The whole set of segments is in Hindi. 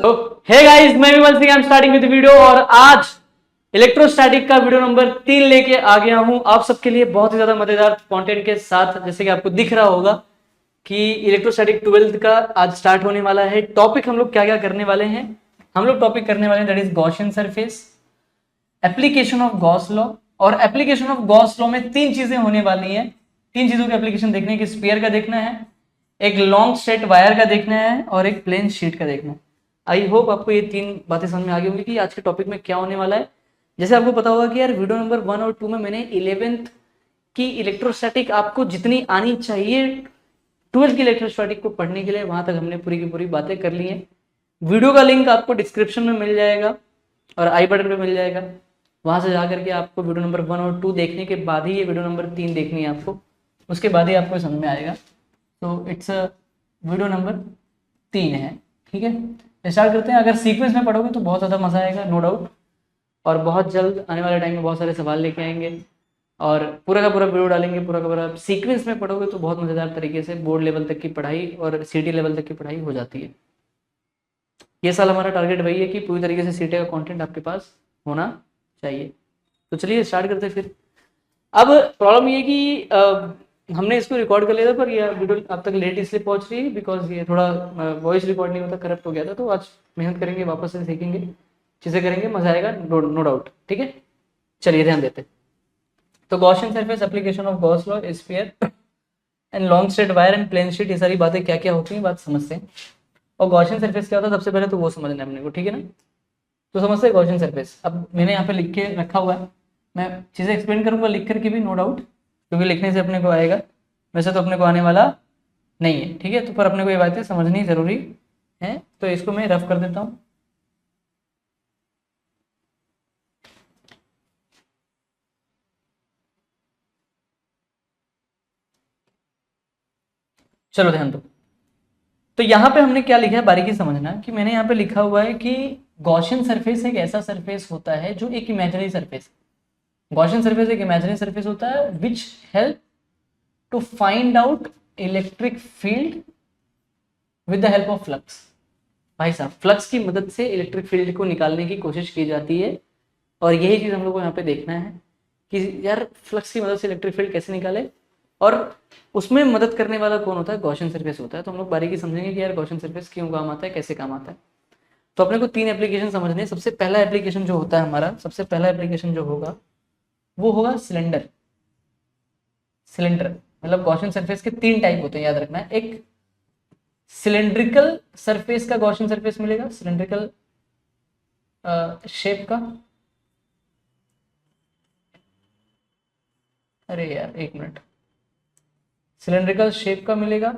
तो हे गाइस, मैं Vimal Singh, I am starting with video. और आज इलेक्ट्रोस्टैटिक का वीडियो नंबर 3 लेके आ गया हूं आप सबके लिए बहुत ही ज्यादा मजेदार कंटेंट के साथ। जैसे कि आपको दिख रहा होगा कि इलेक्ट्रोस्टैटिक 12th का आज स्टार्ट होने वाला है। टॉपिक हम लोग क्या क्या करने वाले हैं, हम लोग टॉपिक करने वाले हैं that is Gaussian surface, application of Gauss law. और एप्लीकेशन ऑफ गॉस लॉ में 3 चीजें होने वाली हैं। 3 चीजों के एप्लीकेशन देखने की, स्फीयर का देखना है, एक लॉन्ग स्ट्रेट वायर का देखना है और एक प्लेन शीट का देखना है। आई होप आपको ये 3 बातें समझ में आ गई होंगी कि आज के टॉपिक में क्या होने वाला है। जैसे आपको पता होगा कि यार वीडियो नंबर 1 और 2 में मैंने 11th की इलेक्ट्रोस्टैटिक आपको जितनी आनी चाहिए 12th की इलेक्ट्रोस्टैटिक को पढ़ने के लिए, वहां तक हमने पूरी की पूरी बातें कर ली हैं। वीडियो का लिंक आपको डिस्क्रिप्शन में मिल जाएगा और आई बटन पे मिल जाएगा। वहां से जाकर के आपको वीडियो नंबर 1 और 2 देखने के बाद ही ये वीडियो नंबर 3 देखनी है आपको, उसके बाद ही आपको समझ में आएगा। तो इट्स वीडियो नंबर 3 है, ठीक है। स्टार्ट करते हैं। अगर सीक्वेंस में पढ़ोगे तो बहुत ज़्यादा मजा आएगा, नो डाउट। और बहुत जल्द आने वाले टाइम में बहुत सारे सवाल लेके आएंगे और पूरा का पूरा वीडियो डालेंगे। पूरा का पूरा सीक्वेंस में पढ़ोगे तो बहुत मज़ेदार तरीके से बोर्ड लेवल तक की पढ़ाई और सिटी लेवल तक की पढ़ाई हो जाती है। ये साल हमारा टारगेट वही है कि पूरी तरीके से सिटी का कंटेंट आपके पास होना चाहिए। तो चलिए स्टार्ट करते हैं फिर। अब प्रॉब्लम ये कि हमने इसको रिकॉर्ड कर लिया था, पर ये वीडियो अब तक लेट इसलिए पहुंच रही है बिकॉज ये थोड़ा वॉइस रिकॉर्ड नहीं होता, करप्ट हो गया था। तो आज मेहनत करेंगे, वापस से सीखेंगे, चीज़ें करेंगे, मजा आएगा, नो डाउट, ठीक है। चलिए ध्यान देते। तो Gaussian surface, application of Gauss law, sphere and long straight wire and plane sheet, ये सारी बातें क्या क्या होती हैं बात समझते हैं। और गॉसियन सरफेस क्या होता है सबसे पहले तो वो समझना है अपने को, ठीक है ना। तो समझते हैं गॉसियन सरफेस। अब मैंने यहाँ पे लिख के रखा हुआ है, मैं चीज़ें एक्सप्लेन करूँगा लिख करके भी, नो डाउट, क्योंकि लिखने से अपने को आएगा, वैसे तो अपने को आने वाला नहीं है, ठीक है। तो पर अपने को ये बातें समझनी जरूरी है, तो इसको मैं रफ कर देता हूँ। चलो ध्यान दो। तो यहाँ पे हमने क्या लिखा है बारीकी समझना कि मैंने यहाँ पे लिखा हुआ है कि गॉसियन सरफेस एक ऐसा सरफेस होता है जो एक इमेजिनरी सरफेस, गॉसियन सरफेस एक इमेजिनरी सरफेस होता है which help to find out electric field with the help of flux. भाई साहब, फ्लक्स की मदद से इलेक्ट्रिक फील्ड को निकालने की कोशिश की जाती है। और यही चीज हम लोग को यहाँ पे देखना है कि यार फ्लक्स की मदद से इलेक्ट्रिक फील्ड कैसे निकाले, और उसमें मदद करने वाला कौन होता है, गॉसियन सरफेस होता है। तो हम लोग बारीकी समझेंगे कि यार गॉसियन सरफेस क्यों काम आता है, कैसे काम आता है। तो अपने को 3 एप्लीकेशन समझने हैं। सबसे पहला एप्लीकेशन जो होता है हमारा, सबसे पहला एप्लीकेशन जो होगा वो होगा सिलेंडर। सिलेंडर मतलब गॉसियन सरफेस के 3 टाइप होते हैं, याद रखना है। एक सिलेंड्रिकल सरफेस का गॉसियन सरफेस मिलेगा, सिलेंड्रिकल शेप का। अरे यार एक मिनट, सिलेंड्रिकल शेप का मिलेगा।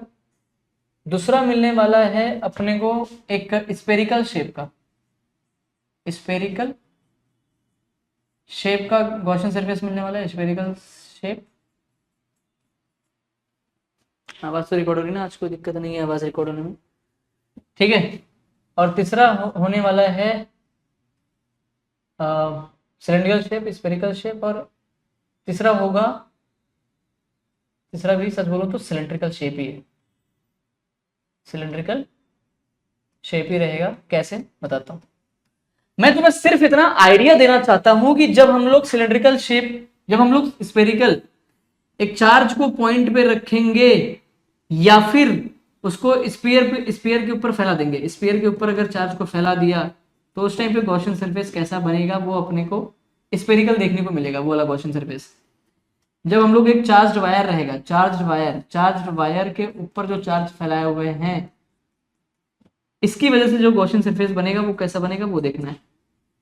दूसरा मिलने वाला है अपने को एक स्पेरिकल शेप का, स्पेरिकल शेप का गॉसियन सरफेस मिलने वाला है, स्पेरिकल शेप। आवाज तो रिकॉर्ड हो रही है ना, आज कोई दिक्कत नहीं है आवाज रिकॉर्ड होने में, ठीक है। और तीसरा होने वाला है सिलेंड्रिकल शेप, स्पेरिकल शेप, और तीसरा होगा, तीसरा भी सच बोलो तो सिलेंड्रिकल शेप ही है, सिलेंड्रिकल शेप ही रहेगा। कैसे बताता हूं मैं तुम्हें, सिर्फ इतना आइडिया देना चाहता हूं कि जब हम लोग सिलेंड्रिकल शेप, जब हम लोग स्पेरिकल एक चार्ज को पॉइंट पे रखेंगे या फिर उसको स्पीयर के ऊपर फैला देंगे, स्पीयर के ऊपर अगर चार्ज को फैला दिया तो उस टाइम पे गॉसियन सरफेस कैसा बनेगा, वो अपने को स्पेरिकल देखने को मिलेगा, वो वाला गॉसियन सरफेस। जब हम लोग एक चार्ज वायर रहेगा, चार्ज वायर के ऊपर जो चार्ज फैलाए हुए हैं, इसकी वजह से जो गॉसियन सरफेस बनेगा वो कैसा बनेगा वो देखना है,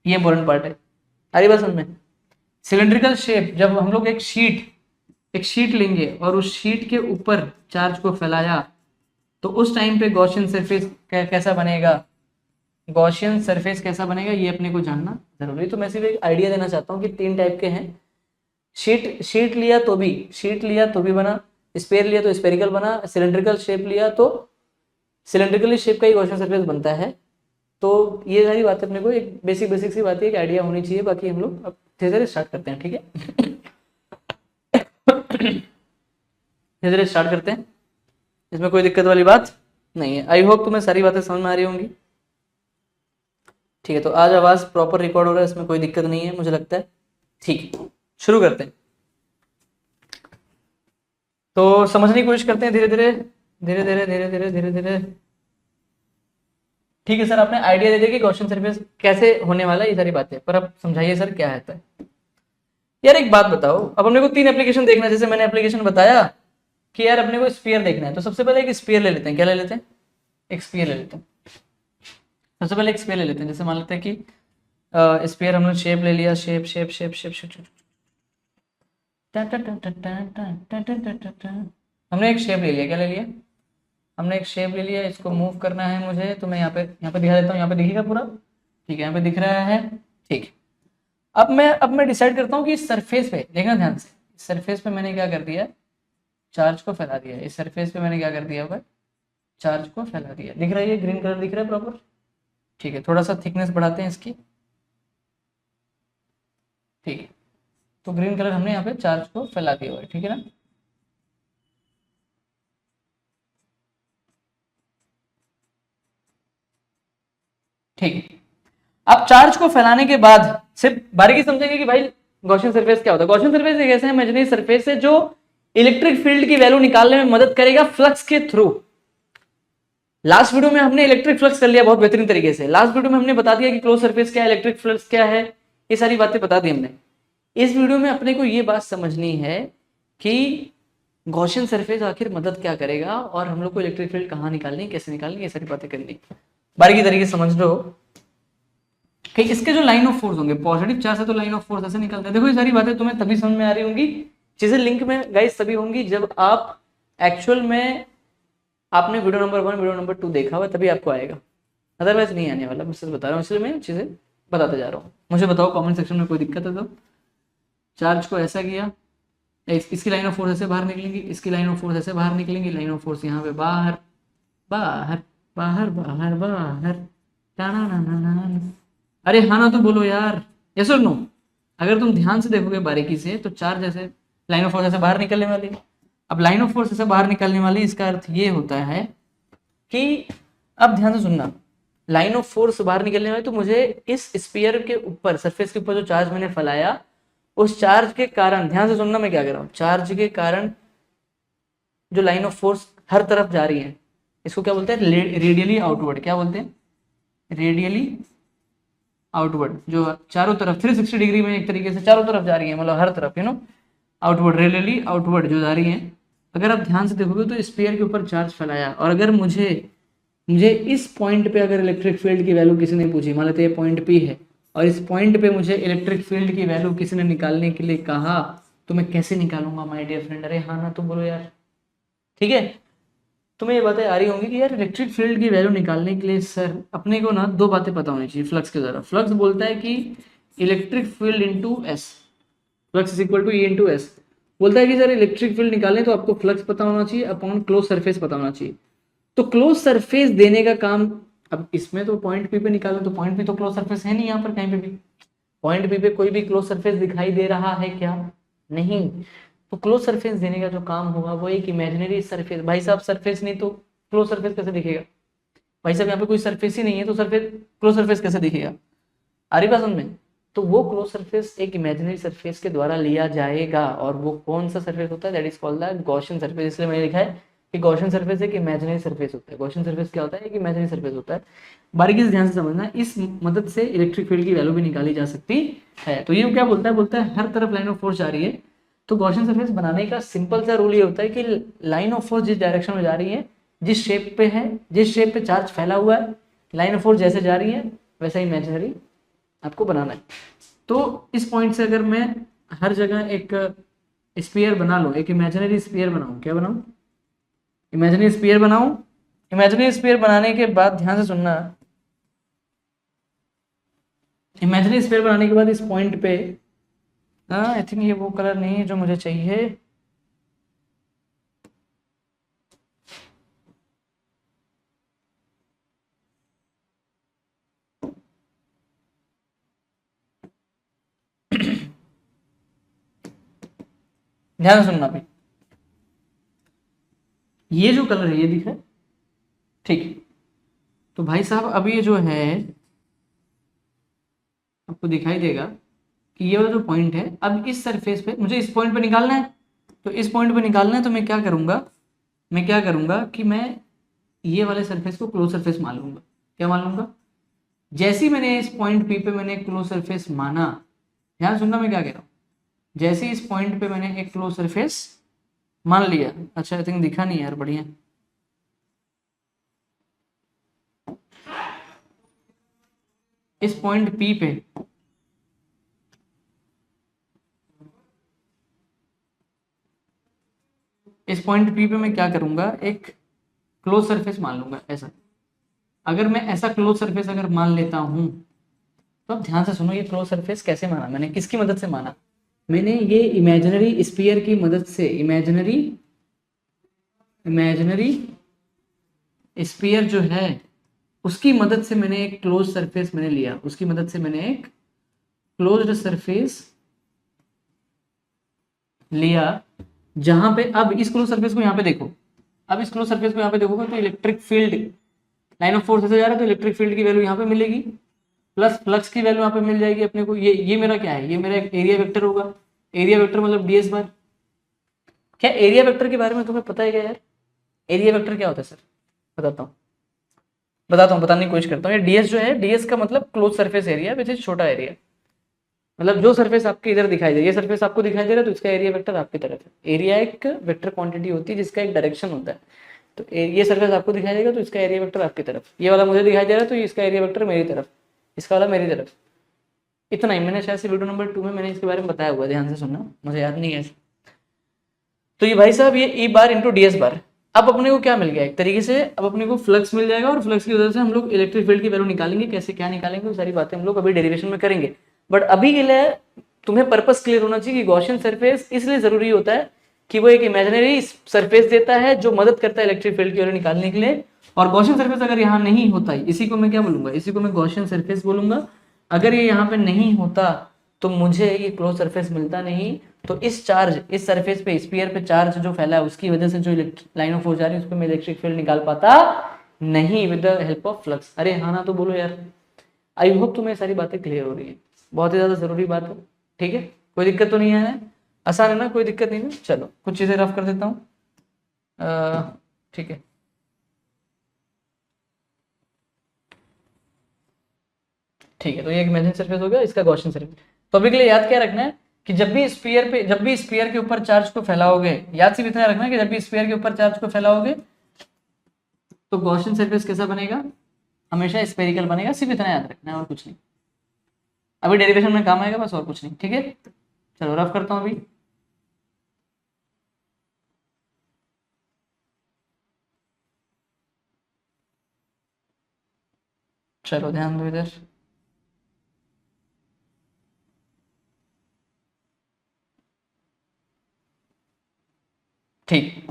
ये इंपॉर्टेंट पार्ट है। अरे बात समझ में। सिलेंड्रिकल शेप, जब हम लोग एक शीट लेंगे और उस शीट के ऊपर चार्ज को फैलाया तो उस टाइम पे गॉसियन सरफेस कैसा बनेगा, गॉसियन सरफेस कैसा बनेगा, ये अपने को जानना जरूरी। तो मैं सिर्फ एक आइडिया देना चाहता हूँ कि 3 टाइप के हैं। शीट लिया तो भी बना, स्पेयर लिया तो स्पेरिकल बना, सिलेंड्रिकल शेप लिया तो सिलेंड्रिकल शेप का ही गॉसियन सरफेस बनता है। तो ये सारी बातें अपने को एक बेसिक सी बात है, एक आइडिया होनी चाहिए। बाकी हम लोग अब धीरे धीरे स्टार्ट करते हैं, ठीक है। धीरे धीरे स्टार्ट करते हैं, इसमें कोई दिक्कत वाली बात नहीं है। आई होप तुम्हें सारी बातें समझ में आ रही होंगी। ठीक है, तो आज आवाज प्रॉपर रिकॉर्ड हो रहा है, इसमें कोई दिक्कत नहीं है मुझे लगता है। ठीक है, शुरू करते हैं। तो समझने की कोशिश करते हैं धीरे धीरे धीरे धीरे धीरे धीरे धीरे धीरे। ठीक है सर, आपने आइडिया दे दिया कि क्वेश्चन सर्विस कैसे होने वाला है, ये सारी बातें, पर अब समझाइए सर क्या है। यार एक बात बताओ, अब अपने को 3 एप्लीकेशन देखना है। जैसे मैंने एप्लीकेशन बताया कि यार अपने को स्फीयर देखना है, तो सबसे पहले एक स्फीयर ले लेते हैं। क्या ले लेते हैं? एक स्फीयर ले लेते हैं। सबसे पहले एक स्फीयर ले लेते हैं। जैसे मान लेते हैं कि स्फीयर हमने शेप ले लिया, shape shape shape shape shape हमने एक शेप ले लिया। क्या ले लिया? हमने एक शेप ले लिया। इसको मूव करना है मुझे, तो मैं यहाँ पे दिखा देता हूँ। यहाँ पे दिखेगा पूरा? ठीक है, यहाँ पे दिख रहा है। ठीक, अब मैं डिसाइड करता हूँ कि इस सरफेस पे देखना ध्यान से। इस सरफेस पे मैंने क्या कर दिया? चार्ज को फैला दिया। इस सरफेस पे मैंने क्या कर दिया भाई? चार्ज को फैला दिया। दिख रहा है? ये ग्रीन कलर दिख रहा है प्रॉपर? ठीक है, थोड़ा सा थिकनेस बढ़ाते हैं इसकी। ठीक है, तो ग्रीन कलर हमने यहाँ पे चार्ज को फैला दिया हुआ है। ठीक है ना? ठीक है, अब चार्ज को फैलाने के बाद सिर्फ बारीकी समझेंगे कि भाई गॉसियन सरफेस क्या होता है। गॉसियन सरफेस एक ऐसा इमेजिनरी सरफेस है जो इलेक्ट्रिक फील्ड की वैल्यू निकालने में मदद करेगा फ्लक्स के थ्रू। लास्ट वीडियो में हमने इलेक्ट्रिक फ्लक्स कर लिया बहुत बेहतरीन तरीके से। लास्ट वीडियो में हमने बता दिया कि क्लोज सरफेस क्या है, इलेक्ट्रिक फ्लक्स क्या है, ये सारी बातें बता दी हमने। इस वीडियो में अपने को ये बात समझनी है कि गॉसियन सरफेस आखिर मदद क्या करेगा और हम लोग को इलेक्ट्रिक फील्ड कहाँ निकालनी, कैसे निकालनी, ये सारी बातें करनी। बारीकी तरीके से समझ लो कि इसके जो लाइन ऑफ फोर्स होंगे, पॉजिटिव चार्ज से तो लाइन ऑफ फोर्स ऐसे निकलते हैं। देखो ये सारी बातें तुम्हें तभी समझ में आ रही होंगी, चीजें लिंक में गाइस तभी होंगी जब आप एक्चुअल में आपने वीडियो नंबर 1 वीडियो नंबर 2 देखा हुआ, तभी आपको आएगा, अदरवाइज नहीं आने वाला। मैं सिर्फ बता रहा हूँ, इसलिए मैं चीजें बताते जा रहा हूँ। मुझे बताओ कमेंट सेक्शन में कोई दिक्कत है तो। चार्ज को ऐसा किया, इसकी लाइन ऑफ फोर्स ऐसे बाहर निकलेंगी, इसकी लाइन ऑफ फोर्स ऐसे बाहर निकलेंगी, लाइन ऑफ फोर्स यहाँ पे बाहर बाहर बाहर बाहर बाहर टाना ना ना ना ना। अरे हाँ ना तो बोलो यार, यस और नो। अगर तुम ध्यान से देखोगे बारीकी से तो चार्ज ऐसे लाइन ऑफ फोर्स ऐसे बाहर निकलने वाली है। अब लाइन ऑफ फोर्स ऐसे बाहर निकलने वाली, इसका अर्थ ये होता है कि अब ध्यान से सुनना, लाइन ऑफ फोर्स बाहर निकलने वाली, तो मुझे इस स्फीयर के ऊपर, सरफेस के ऊपर जो चार्ज मैंने फैलाया, उस चार्ज के कारण, ध्यान से सुनना मैं क्या कर रहा हूँ, चार्ज के कारण जो लाइन ऑफ फोर्स हर तरफ जा रही है, इसको क्या बोलते हैं? Radially outward. क्या बोलते हैं? Radially outward. जो चारों तरफ 360 डिग्री में एक तरीके से चारों तरफ जा रही है, मतलब हर तरफ, आउटवर्ड, रेडियली आउटवर्ड जो जा रही है। अगर आप ध्यान से देखोगे तो स्फीयर के ऊपर चार्ज फैलाया, और अगर मुझे मुझे इस पॉइंट पे अगर इलेक्ट्रिक फील्ड की वैल्यू किसी ने पूछी, मान लेते हैं पॉइंट पी है, और इस पॉइंट पे मुझे इलेक्ट्रिक फील्ड की वैल्यू किसी ने निकालने के लिए कहा, तो मैं कैसे निकालूंगा माय डियर फ्रेंड? अरे हाँ ना तो बोलो यार। ठीक है, तुम्हें ये बातें आ रही होंगी कि यार इलेक्ट्रिक फील्ड की वैल्यू निकालने के लिए सर अपने को ना 2 बातें पता होनी चाहिए फ्लक्स के द्वारा। फ्लक्स बोलता है कि electric field into S, flux is equal to E into S. बोलता है कि सर इलेक्ट्रिक फील्ड निकालें तो आपको फ्लक्स पता होना चाहिए अपॉन क्लोज सरफेस पता होना चाहिए। तो क्लोज सरफेस देने का काम, अब इसमें तो पॉइंट पी पे निकालो, तो पॉइंट पी तो क्लोज सरफेस है नहीं यहाँ पर कहीं पे भी। पॉइंट पी पे कोई भी क्लोज सरफेस दिखाई दे रहा है क्या? नहीं। तो क्लोज सरफेस देने का जो काम होगा वो एक इमेजिनरी सरफेस। भाई साहब सरफेस नहीं तो क्लोज सरफेस कैसे दिखेगा? भाई साहब यहाँ पे कोई सरफेस ही नहीं है तो सरफेस, क्लोज सरफेस कैसे दिखेगा? आ रही बात समझ में? तो वो क्लोज सरफेस एक इमेजिनरी सरफेस के द्वारा लिया जाएगा, और वो कौन सा सरफेस होता है? That is called the Gaussian surface. इसलिए मैंने लिखा है कि गॉसियन सरफेस एक इमेजिनरी सरफेस होता है। गॉसियन सरफेस क्या होता है? एक इमेजिनरी सरफेस होता है। बारीकी से ध्यान से समझना, इस मदद से इलेक्ट्रिक फील्ड की वैल्यू भी निकाली जा सकती है। तो ये क्या बोलता है? बोलता है हर तरफ लाइन ऑफ फोर्स जा रही है, तो गॉसियन सरफेस बनाने का सिंपल सा रूल ये होता है कि लाइन ऑफ फोर्स जिस डायरेक्शन में जा रही है, जिस शेप पे है, जिस शेप पे चार्ज फैला हुआ है, लाइन ऑफ फोर्स जैसे जा रही है वैसा इमेजिनरी आपको बनाना है। तो इस पॉइंट से अगर मैं हर जगह एक स्फीयर बना लूं, एक इमेजिनरी स्फीयर बनाऊं, क्या बनाऊं? इमेजिनरी स्फीयर बनाऊं। इमेजिनरी स्फीयर बनाने के बाद ध्यान से सुनना, इमेजिनरी स्फीयर बनाने के बाद इस पॉइंट पे, आई थिंक ये वो कलर नहीं है जो मुझे चाहिए। ध्यान से सुनना भाई, ये जो कलर है ये दिख रहा है, ठीक है, तो भाई साहब अब ये जो है आपको दिखाई देगा कि ये वाला जो पॉइंट है, अब इस सरफेस पे मुझे इस पॉइंट पे निकालना है। तो इस पॉइंट पे निकालना है तो मैं क्या करूंगा कि मैं ये वाले सरफेस को क्लोज सरफेस मान लूंगा। क्या मान लूंगा? जैसे ही मैंने इस पॉइंट पी पे मैंने एक क्लोज सरफेस माना, ध्यान सुनना मैं क्या कह रहा हूँ, जैसे ही इस पॉइंट पे मैंने एक क्लोज सरफेस मान लिया, अच्छा आई थिंक दिखा नहीं यार, बढ़िया, इस पॉइंट पी पे मैं क्या करूंगा, एक क्लोज सरफेस मान लूंगा ऐसा। अगर मैं ऐसा क्लोज सरफेस अगर मान लेता हूं, तो अब ध्यान से सुनो, ये क्लोज सरफेस कैसे माना मैंने, किसकी मदद से माना, मैंने ये इमेजिनरी स्फीयर की मदद से, इमेजिनरी स्फीयर जो है उसकी मदद से मैंने एक क्लोज सरफेस मैंने लिया, उसकी मदद से मैंने एक क्लोज्ड सरफेस लिया, जहां पे अब इस क्लोज सरफेस को यहाँ पे देखो, अब इस क्लोज सरफेस को यहाँ पे देखोगे तो electric field line of force ऐसे जा रहा है, तो इलेक्ट्रिक फील्ड की वैल्यू यहाँ पे मिलेगी, प्लस फ्लक्स की वैल्यू यहाँ पे मिल जाएगी अपने को। ये मेरा क्या है, ये मेरा एक एरिया वेक्टर होगा, एरिया वेक्टर मतलब ds बार। क्या एरिया वेक्टर के बारे में तुम्हें पता है क्या यार? एरिया वेक्टर क्या होता है सर? बताता हूँ बताने की कोशिश करता हूँ। ये ds जो है, ds का मतलब close surface area which is छोटा एरिया, मतलब जो सरफेस आपके इधर दिखाई दे, ये सरफेस आपको दिखाई दे रहा है तो इसका एरिया वेक्टर आपकी तरफ है। एरिया एक वेक्टर क्वांटिटी होती है जिसका एक डायरेक्शन होता है, तो ये सरफेस आपको दिखाई देगा तो इसका एरिया वेक्टर आपकी तरफ, ये वाला मुझे दिखाई दे रहा है तो इसका एरिया वेक्टर मेरी तरफ, इसका वाला मेरी तरफ। इतना ही, मैंने शायद से वीडियो नंबर 2 में मैंने इसके बारे में बताया हुआ, ध्यान से सुनना, मुझे याद नहीं है। तो ये भाई साहब ये ई bar into D S bar, अब अपने को क्या मिल गया एक तरीके से, अब अपने को फ्लक्स मिल जाएगा, और फ्लक्स की वजह से हम लोग इलेक्ट्रिक फील्ड की वैल्यू निकालेंगे। कैसे क्या निकालेंगे वो सारी बातें हम लोग अभी डेरिवेशन में करेंगे, बट अभी के लिए तुम्हें पर्पस क्लियर होना चाहिए कि गॉसियन सरफेस इसलिए जरूरी होता है कि वो एक इमेजिनरी सरफेस देता है जो मदद करता है इलेक्ट्रिक फील्ड की वैल्यू निकालने के लिए। और गॉसियन सरफेस अगर यहाँ नहीं होता, इसी को मैं क्या बोलूंगा, इसी को मैं गॉसियन सरफेस बोलूंगा। अगर ये यहाँ पे नहीं होता तो मुझे ये क्लोज सरफेस मिलता नहीं। तो इस चार्ज, इस सरफेस पे, स्फीयर पे चार्ज जो फैला है उसकी वजह से जो लाइन ऑफ फोर्स जा रही है उस पर मैं इलेक्ट्रिक फील्ड निकाल पाता नहीं with the help of flux. अरे हाँ ना तो बोलो यार। आई होप तुम्हें सारी बातें क्लियर हो रही है, बहुत ही ज्यादा जरूरी बात है। ठीक है, कोई दिक्कत तो नहीं है, आसान है ना, कोई दिक्कत नहीं है। चलो कुछ चीजें रफ कर देता हूँ। ठीक है, ठीक है, तो ये इमेजिनरी सरफेस हो गया, इसका गॉसियन सरफेस। तो अभी के लिए याद क्या रखना है कि जब भी स्फीयर के ऊपर चार्ज को फैलाओगे, याद सिर्फ इतना रखना है कि जब भी स्फीयर के ऊपर चार्ज को फैलाओगे तो गॉसियन सरफेस कैसा बनेगा, हमेशा स्फेरिकल बनेगा। सिर्फ इतना याद रखना है और कुछ नहीं, अभी डेरिवेशन में काम आएगा बस, और कुछ नहीं। ठीक है, चलो रफ करता हूं अभी। चलो ध्यान दो इधर। ठीक,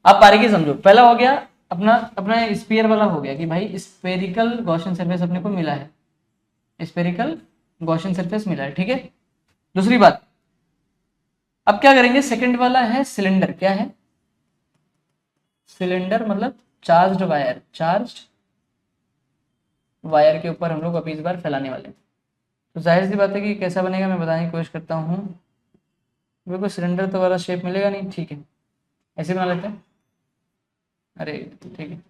अब बारीकी समझो। पहला हो गया अपना अपना स्फीयर वाला हो गया कि भाई स्फेरिकल गॉसियन सरफेस अपने को मिला है, स्फेरिकल गॉसियन सरफेस मिला है। ठीक है, दूसरी बात, अब क्या करेंगे, सेकंड वाला है सिलेंडर। क्या है? सिलेंडर मतलब चार्ज्ड वायर, चार्ज्ड वायर के ऊपर हम लोग अभी इस बार फैलाने वाले हैं। तो जाहिर सी बात है कि कैसा बनेगा मैं बताने की कोशिश करता हूँ। बिल्कुल सिलेंडर तो वाला शेप मिलेगा नहीं, ठीक है, ऐसे बना लेते हैं। अरे ठीक है,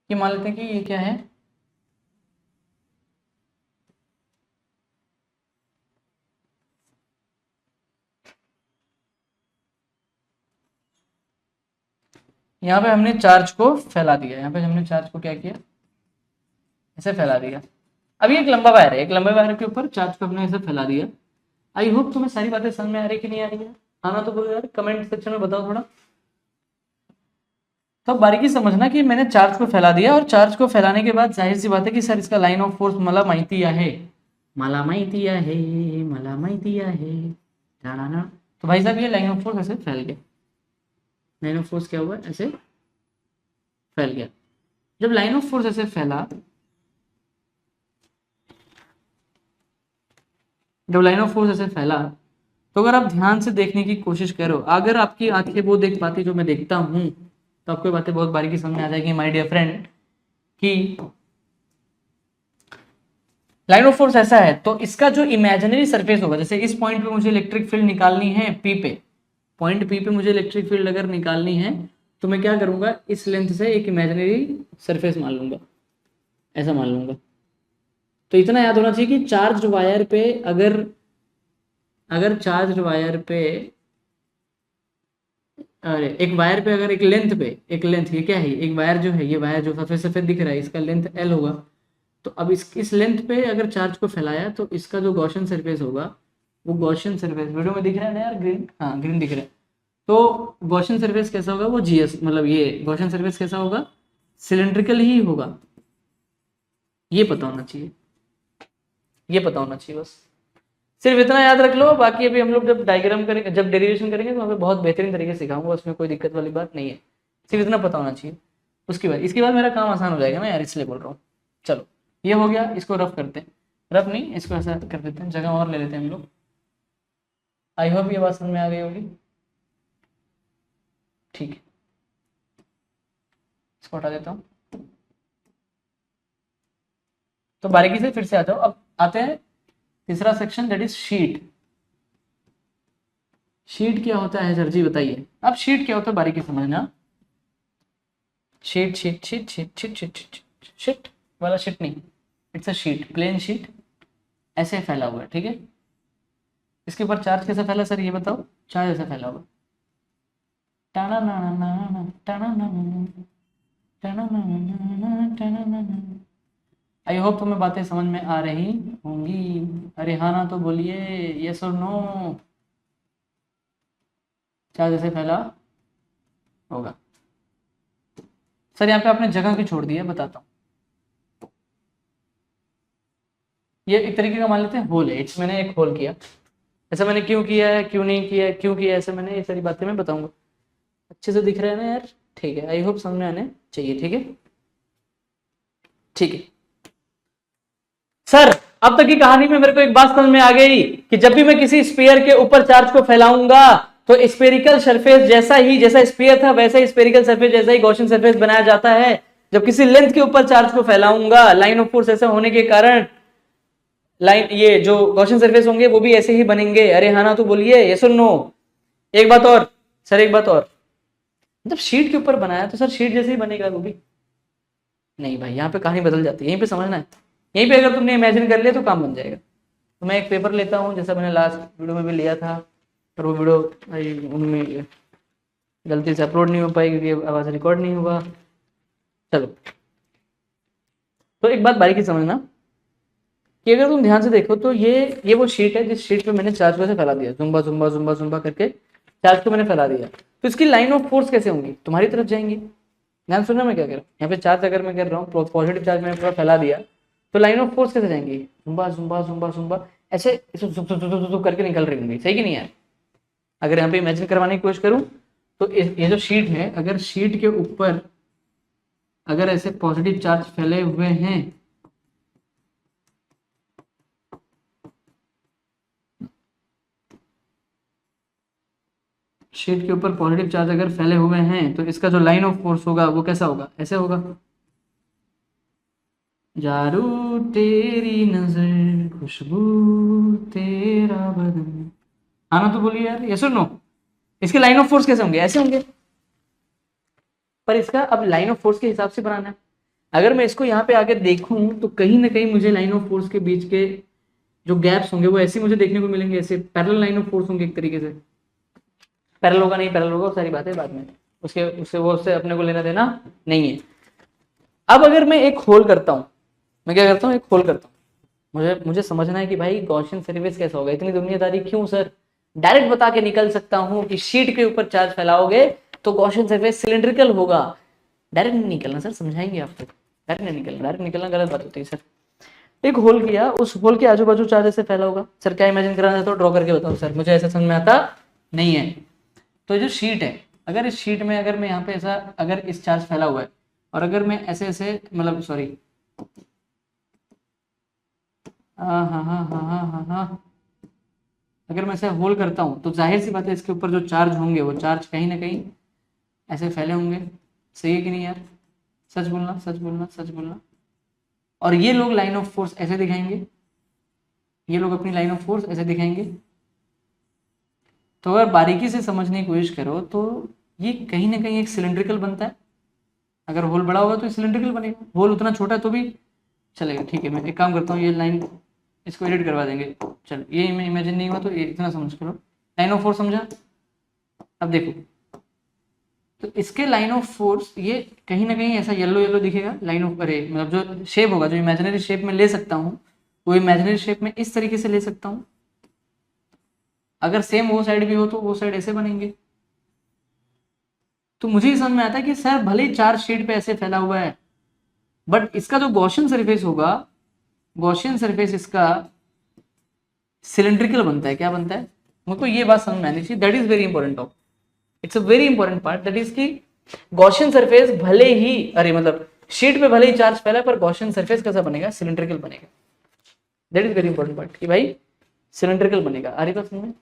ये मान लेते हैं कि ये क्या है, यहाँ पे हमने चार्ज को फैला दिया, यहाँ पे हमने चार्ज को क्या किया, ऐसे फैला दिया। अब ये एक लंबा वायर है, एक लंबे वायर के ऊपर चार्ज को हमने ऐसे फैला दिया। आई होप तुम्हें सारी बातें समझ में आ रही कि नहीं आ रही है? आना तो बोलो यार, कमेंट सेक्शन में बताओ थोड़ा। तो बारीकी समझना कि मैंने चार्ज को फैला दिया, और चार्ज को फैलाने के बाद जाहिर सी बात है कि सर इसका लाइन ऑफ फोर्स मला माहिती आहे, मला माहिती आहे, मला माहिती आहे, जाना। तो भाई साहब ये लाइन ऑफ फोर्स ऐसे फैल गया, लाइन ऑफ फोर्स क्या हुआ, ऐसे फैल गया। जब लाइन ऑफ फोर्स ऐसे फैला, जब लाइन ऑफ फोर्स ऐसे फैला, तो अगर आप ध्यान से देखने की कोशिश करो, अगर आपकी आंखें वो देख पाती जो मैं देखता हूं, तो आपको ये बातें बहुत बारीकी समझ में आ जाएगी माय डियर फ्रेंड कि लाइन ऑफ फोर्स ऐसा है तो इसका जो इमेजिनरी सरफेस होगा, जैसे इस पॉइंट पे मुझे इलेक्ट्रिक फील्ड निकालनी है पी पे, पॉइंट पी पे मुझे इलेक्ट्रिक फील्ड अगर निकालनी है तो मैं क्या करूंगा, इस लेंथ से एक इमेजिनरी सरफेस मान लूंगा, ऐसा मान लूंगा। तो इतना याद होना चाहिए कि चार्ज वायर पे अगर अगर चार्ज वायर पे, अरे एक वायर पे अगर एक लेंथ पे, एक लेंथ ये क्या है, एक वायर जो है, ये वायर जो सफेद सफेद दिख रहा है इसका लेंथ एल होगा। तो अब इस लेंथ पे अगर चार्ज को फैलाया तो इसका जो गॉसियन सरफेस होगा वो गॉसियन सरफेस, वीडियो में दिख रहा है ना यार ग्रीन, हाँ ग्रीन दिख रहा है। तो गॉसियन सरफेस कैसा होगा, वो जीएस मतलब ये गॉसियन सरफेस कैसा होगा, सिलेंड्रिकल ही होगा। ये पता होना चाहिए, ये पता होना चाहिए बस, सिर्फ इतना याद रख लो। बाकी अभी हम लोग जब डायग्राम करेंगे, जब डेरिवेशन करेंगे तो वहाँ पे बहुत बेहतरीन तरीके से सिखाऊंगा, उसमें कोई दिक्कत वाली बात नहीं है, सिर्फ इतना पता होना चाहिए। उसके बाद इसके बाद मेरा काम आसान हो जाएगा ना यार, इसलिए बोल रहा हूँ। चलो ये हो गया, इसको रफ करते हैं, रफ नहीं इसको ऐसा कर देते हैं, जगह और ले लेते हैं हम लोग। आई होप ये बात समझ में आ गई होगी, ठीक है इसको हटा देता हूँ। तो बारीकी से फिर से आ जाओ, अब आते हैं तीसरा section, that is sheet. Sheet क्या होता है सर जी बताइए। अब शीट क्या होता है बारीकी समझना, sheet sheet sheet sheet sheet sheet sheet sheet वाला शीट नहीं, it's a sheet, plane sheet ऐसे फैला हुआ है, ठीक है। इसके ऊपर चार्ज कैसा फैला सर ये बताओ, चार्ज ऐसा फैला हुआ, टाना ना ना ना टाना ना ना टाना ना ना टाना ना ना। आई होप तुम्हें बातें समझ में आ रही होंगी, अरे हाँ ना तो बोलिए, यस और नो। चार्ज ऐसे फैला होगा सर, यहाँ पे आपने जगह क्यों छोड़ दी है बताता हूँ। ये एक तरीके का मान लेते हैं होल है, इट्स मैंने एक होल किया, ऐसा मैंने क्यों किया है, क्यों नहीं किया है, क्यों किया ऐसे मैंने, ये सारी बातें मैं बताऊंगा। अच्छे से दिख रहा है ना यार, ठीक है, आई होप समझ में आने चाहिए, ठीक है ठीक है। सर अब तक की कहानी में मेरे को एक बात समझ में आ गई कि जब भी मैं किसी स्फीयर के ऊपर चार्ज को फैलाऊंगा तो स्फेरिकल सरफेस जैसा ही, जैसा स्फीयर था वैसा ही स्फेरिकल सरफेस जैसा ही गॉसियन सरफेस बनाया जाता है। जब किसी लेंथ के ऊपर चार्ज को फैलाऊंगा, लाइन ऑफ फोर्स ऐसा होने के कारण लाइन, ये जो गॉसियन सरफेस होंगे वो भी ऐसे ही बनेंगे। अरे हाँ ना तो बोलिए, यस और नो। एक बात और सर, एक बात और, जब शीट के ऊपर बनाया तो सर शीट जैसे ही बनेगा वो भी नहीं भाई, यहाँ पे कहानी बदल जाती है, यहीं पे समझना है। यहीं पे अगर तुमने इमेजिन कर लिया तो काम बन जाएगा। तो मैं एक पेपर लेता हूँ जैसा मैंने लास्ट वीडियो में भी लिया था, पर वो वीडियो भाई उनमें गलती से अपलोड नहीं हो पाई क्योंकि आवाज़ रिकॉर्ड नहीं हुआ। चलो तो एक बात बारीकी समझना कि अगर तुम ध्यान से देखो तो ये वो शीट है जिस शीट पे मैंने चार्ज को ऐसे फैला दिया, जुम्बा जुम्बा जुम्बा जुम्बा करके चार्ज को मैंने फैला दिया। तो इसकी लाइन ऑफ फोर्स कैसे होंगी, तुम्हारी तरफ जाएंगी। ध्यान सुनना मैं क्या कर रहा हूँ, यहाँ पे चार्ज अगर मैं कर रहा हूँ, पॉजिटिव चार्ज मैंने पूरा फैला दिया तो लाइन ऑफ फोर्स कैसे जाएंगी, जुम्बा जुम्बा जुम्बा जुम्बा ऐसे करके निकल रही होंगी, सही कि नहीं यार। अगर यहाँ पे इमेजिन करवाने की कोशिश करूँ तो ये जो शीट है, अगर शीट के ऊपर अगर ऐसे पॉजिटिव चार्ज फैले हुए हैं, शीट के ऊपर पॉजिटिव चार्ज अगर फैले हुए हैं तो इसका जो लाइन ऑफ फोर्स होगा वो कैसा होगा, ऐसे होगा, जारू तेरी नजर खुशबू तेरा बदन। आना तो बोलिए यार, यस और नो। इसके लाइन ऑफ फोर्स कैसे होंगे, ऐसे होंगे। पर इसका अब लाइन ऑफ फोर्स के हिसाब से बनाना है। अगर मैं इसको यहाँ पे आगे देखूं तो कहीं ना कहीं मुझे लाइन ऑफ फोर्स के बीच के जो गैप्स होंगे वो ऐसे मुझे देखने को मिलेंगे, ऐसे पैरेलल लाइन ऑफ फोर्स होंगे एक तरीके से। पैरेलल होगा नहीं पैरेलल होगा सारी बातें बाद में, उसके उससे वो उससे अपने को लेना देना नहीं है। अब अगर मैं एक होल करता हूँ, मैं क्या करता हूँ, एक होल करता हूँ, मुझे समझना है कि भाई गॉसियन सरफेस कैसा होगा। इतनी दुनियादारी क्यों सर, डायरेक्ट बता के निकल सकता हूँ कि शीट के ऊपर चार्ज फैलाओगे तो गॉसियन सरफेस सिलिंड्रिकल होगा। डायरेक्ट नहीं निकलना सर, समझाएंगे आपको, डायरेक्ट नहीं निकलना, डायरेक्ट निकलना गलत बात होती है सर। एक होल किया, उस होल के आजू बाजू चार्ज ऐसे फैला होगा। सर क्या इमेजिन कराना चाहते हो, ड्रॉ करके बताओ सर, मुझे ऐसा समझ में आता नहीं है। तो जो शीट है, अगर इस शीट में अगर मैं यहाँ पे ऐसा, अगर इस चार्ज फैला हुआ है और अगर मैं ऐसे ऐसे मतलब सॉरी हाँ हाँ हाँ हाँ हाँ हाँ हाँ, अगर मैं ऐसे होल करता हूँ तो जाहिर सी बात है इसके ऊपर जो चार्ज होंगे वो चार्ज कहीं ना कहीं ऐसे फैले होंगे, सही है कि नहीं यार? सच बोलना, सच बोलना, सच बोलना। और ये लोग लाइन ऑफ फोर्स ऐसे दिखाएंगे, ये लोग अपनी लाइन ऑफ फोर्स ऐसे दिखाएंगे। तो अगर बारीकी से समझने की कोशिश करो तो ये कहीं ना कहीं एक सिलेंड्रिकल बनता है। अगर होल बड़ा होगा तो सिलेंड्रिकल बनेगा, होल उतना छोटा तो भी चलेगा। ठीक है, मैं एक काम करता हूँ, ये लाइन इसको एडिट करवा देंगे। चल, ये इमेजिन नहीं हुआ तो ये इतना समझ करो। लाइन ऑफ फोर्स समझा? अब देखो, तो इसके लाइन ऑफ फोर्स ये कहीं ना कहीं ऐसा येलो येलो दिखेगा। लाइन ऑफ, अरे मतलब जो शेप होगा, जो इमेजिनरी शेप में ले सकता हूँ, वो इमेजिनरी शेप में इस तरीके से ले सकता हूँ। अगर सेम वो साइड भी हो तो वो साइड ऐसे बनेंगे। तो मुझे ही समझ में आता है कि सर भले ही चार शीट पे ऐसे फैला हुआ है, बट इसका जो गॉसियन सरफेस होगा, गॉसियन सरफेस इसका सिलेंड्रिकल बनता है। क्या बनता है? मुझको ये बात समझ में आनी चाहिए। That is very important top, it's a very important part. That is की गॉसियन सरफेस भले ही, अरे मतलब शीट पे भले ही चार्ज फैला है, पर गॉसियन सरफेस कैसा बनेगा? सिलेंड्रिकल बनेगा। That is very important part कि भाई सिलेंड्रिकल बनेगा। आ रही बात समझ में?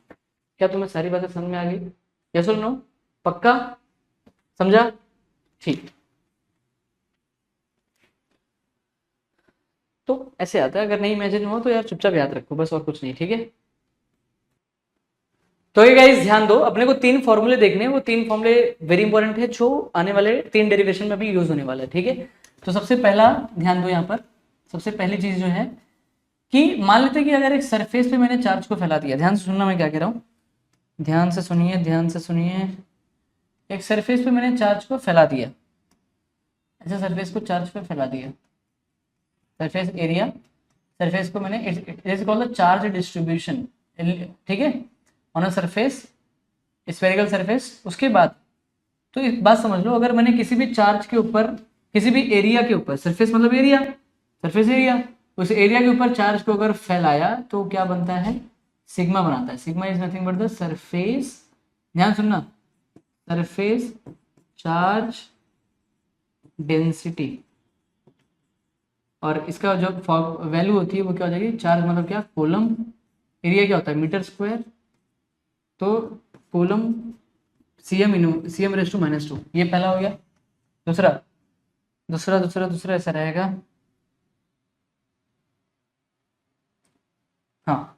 क्या तुम्हें सारी बातें समझ में आ गई? यस और नो? पक्का समझा? ठीक। तो ऐसे आता है, अगर नहीं इमेजिन हो तो यार चुपचाप याद रखो बस, और कुछ नहीं। ठीक है, तो ये गाइस ध्यान दो, अपने को तीन फॉर्मूले देखने हैं। वो तीन फॉर्मूले वेरी इंपॉर्टेंट है, जो आने वाले तीन डेरिवेशन में भी यूज होने वाला है। ठीक है, तो सबसे पहला ध्यान दो यहाँ पर। सबसे पहली चीज जो है कि मान लेते हैं कि अगर एक सरफेस पे मैंने चार्ज को फैला दिया, ध्यान से सुनना मैं क्या कह रहा हूँ, ध्यान से सुनिए, ध्यान से सुनिए। एक सरफेस पे मैंने चार्ज को फैला दिया, ऐसे सरफेस को चार्ज पे फैला दिया, सरफेस एरिया, सरफेस को मैंने, it's called the charge distribution. ठीक है, on a surface, spherical surface. उसके बाद तो एक बात समझ लो, अगर मैंने किसी भी चार्ज के ऊपर, किसी भी एरिया के ऊपर, सरफेस मतलब एरिया, सरफेस एरिया, उस एरिया के ऊपर चार्ज को अगर फैलाया तो क्या बनता है? सिग्मा बनाता है। Sigma is nothing but the surface, ध्यान सुनना, सरफेस चार्ज डेंसिटी। और इसका जो वैल्यू होती है वो क्या हो जाएगी? चार्ज मतलब क्या? कूलम। एरिया क्या होता है? Metre square. तो कूलम सीएम रेस टू -2। ये पहला हो गया। दूसरा दूसरा दूसरा दूसरा ऐसा रहेगा, हाँ,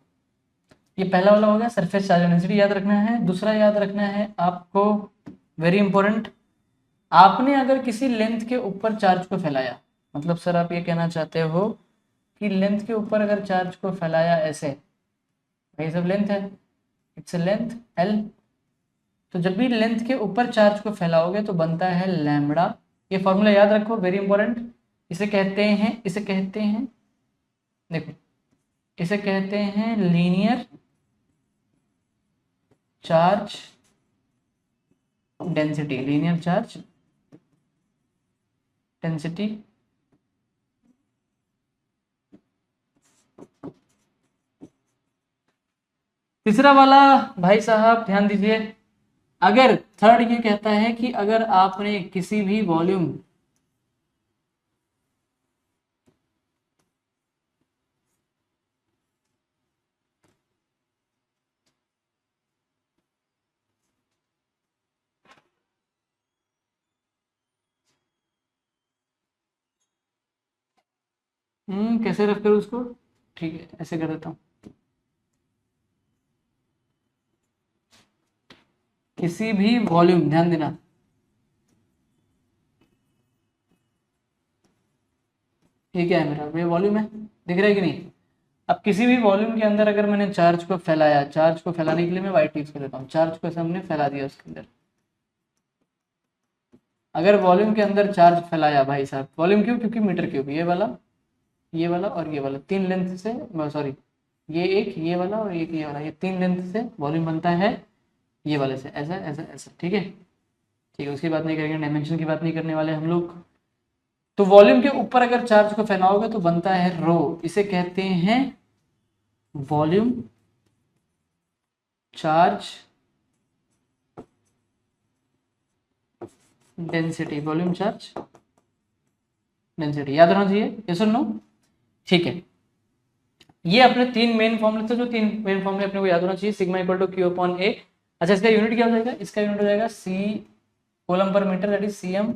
ये पहला वाला हो गया सरफेस चार्ज डेंसिटी, याद रखना है। दूसरा याद रखना है आपको, वेरी इंपॉर्टेंट, आपने अगर किसी लेंथ के ऊपर चार्ज को फैलाया, मतलब सर आप ये कहना चाहते हो कि लेंथ के ऊपर अगर चार्ज को फैलाया ऐसे, भाई सब लेंथ है, इट्स लेंथ एल। तो जब भी लेंथ के ऊपर चार्ज को फैलाओगे तो बनता है लैम्बडा। ये फॉर्मूला याद रखो, वेरी इंपॉर्टेंट। इसे कहते हैं, इसे कहते हैं, देखो, इसे कहते हैं linear charge density, linear charge density. तीसरा वाला भाई साहब ध्यान दीजिए, अगर थर्ड ये कहता है कि अगर आपने किसी भी वॉल्यूम, कैसे रख करूँ उसको? ठीक है, ऐसे कर देता हूँ, किसी भी वॉल्यूम, ध्यान देना, ये क्या है मेरा? ये वॉल्यूम है, दिख रहा है कि नहीं? अब किसी भी वॉल्यूम के अंदर अगर मैंने चार्ज को फैलाया, चार्ज को फैलाने के लिए मैं वाइट यूज कर देता हूँ, चार्ज को ऐसे हमने फैला दिया उसके अंदर। अगर वॉल्यूम के अंदर चार्ज फैलाया भाई साहब, वॉल्यूम क्यों? क्योंकि मीटर क्यूब, ये वाला, ये वाला और ये वाला, तीन लेंथ से, सॉरी, ये एक, ये वाला और एक ये वाला, ये तीन लेंथ से वॉल्यूम बनता है, ये वाले से, ऐसा ऐसा ऐसा। ठीक है, ठीक है, उसकी बात नहीं करेंगे, डायमेंशन की बात नहीं करने वाले हम लोग। तो वॉल्यूम के ऊपर अगर चार्ज को फैलाओगे तो बनता है रो, इसे कहते हैं volume charge density, volume charge density, याद रहना चाहिए, ये सुन लो। ठीक है, ये अपने तीन मेन फॉर्मूले थे, जो तीन मेन फॉर्मूले अपने को याद होना चाहिए। Sigma equal to Q upon A. अच्छा, इसका यूनिट क्या हो जाएगा? इसका यूनिट हो जाएगा C, coulomb per metre, that is CM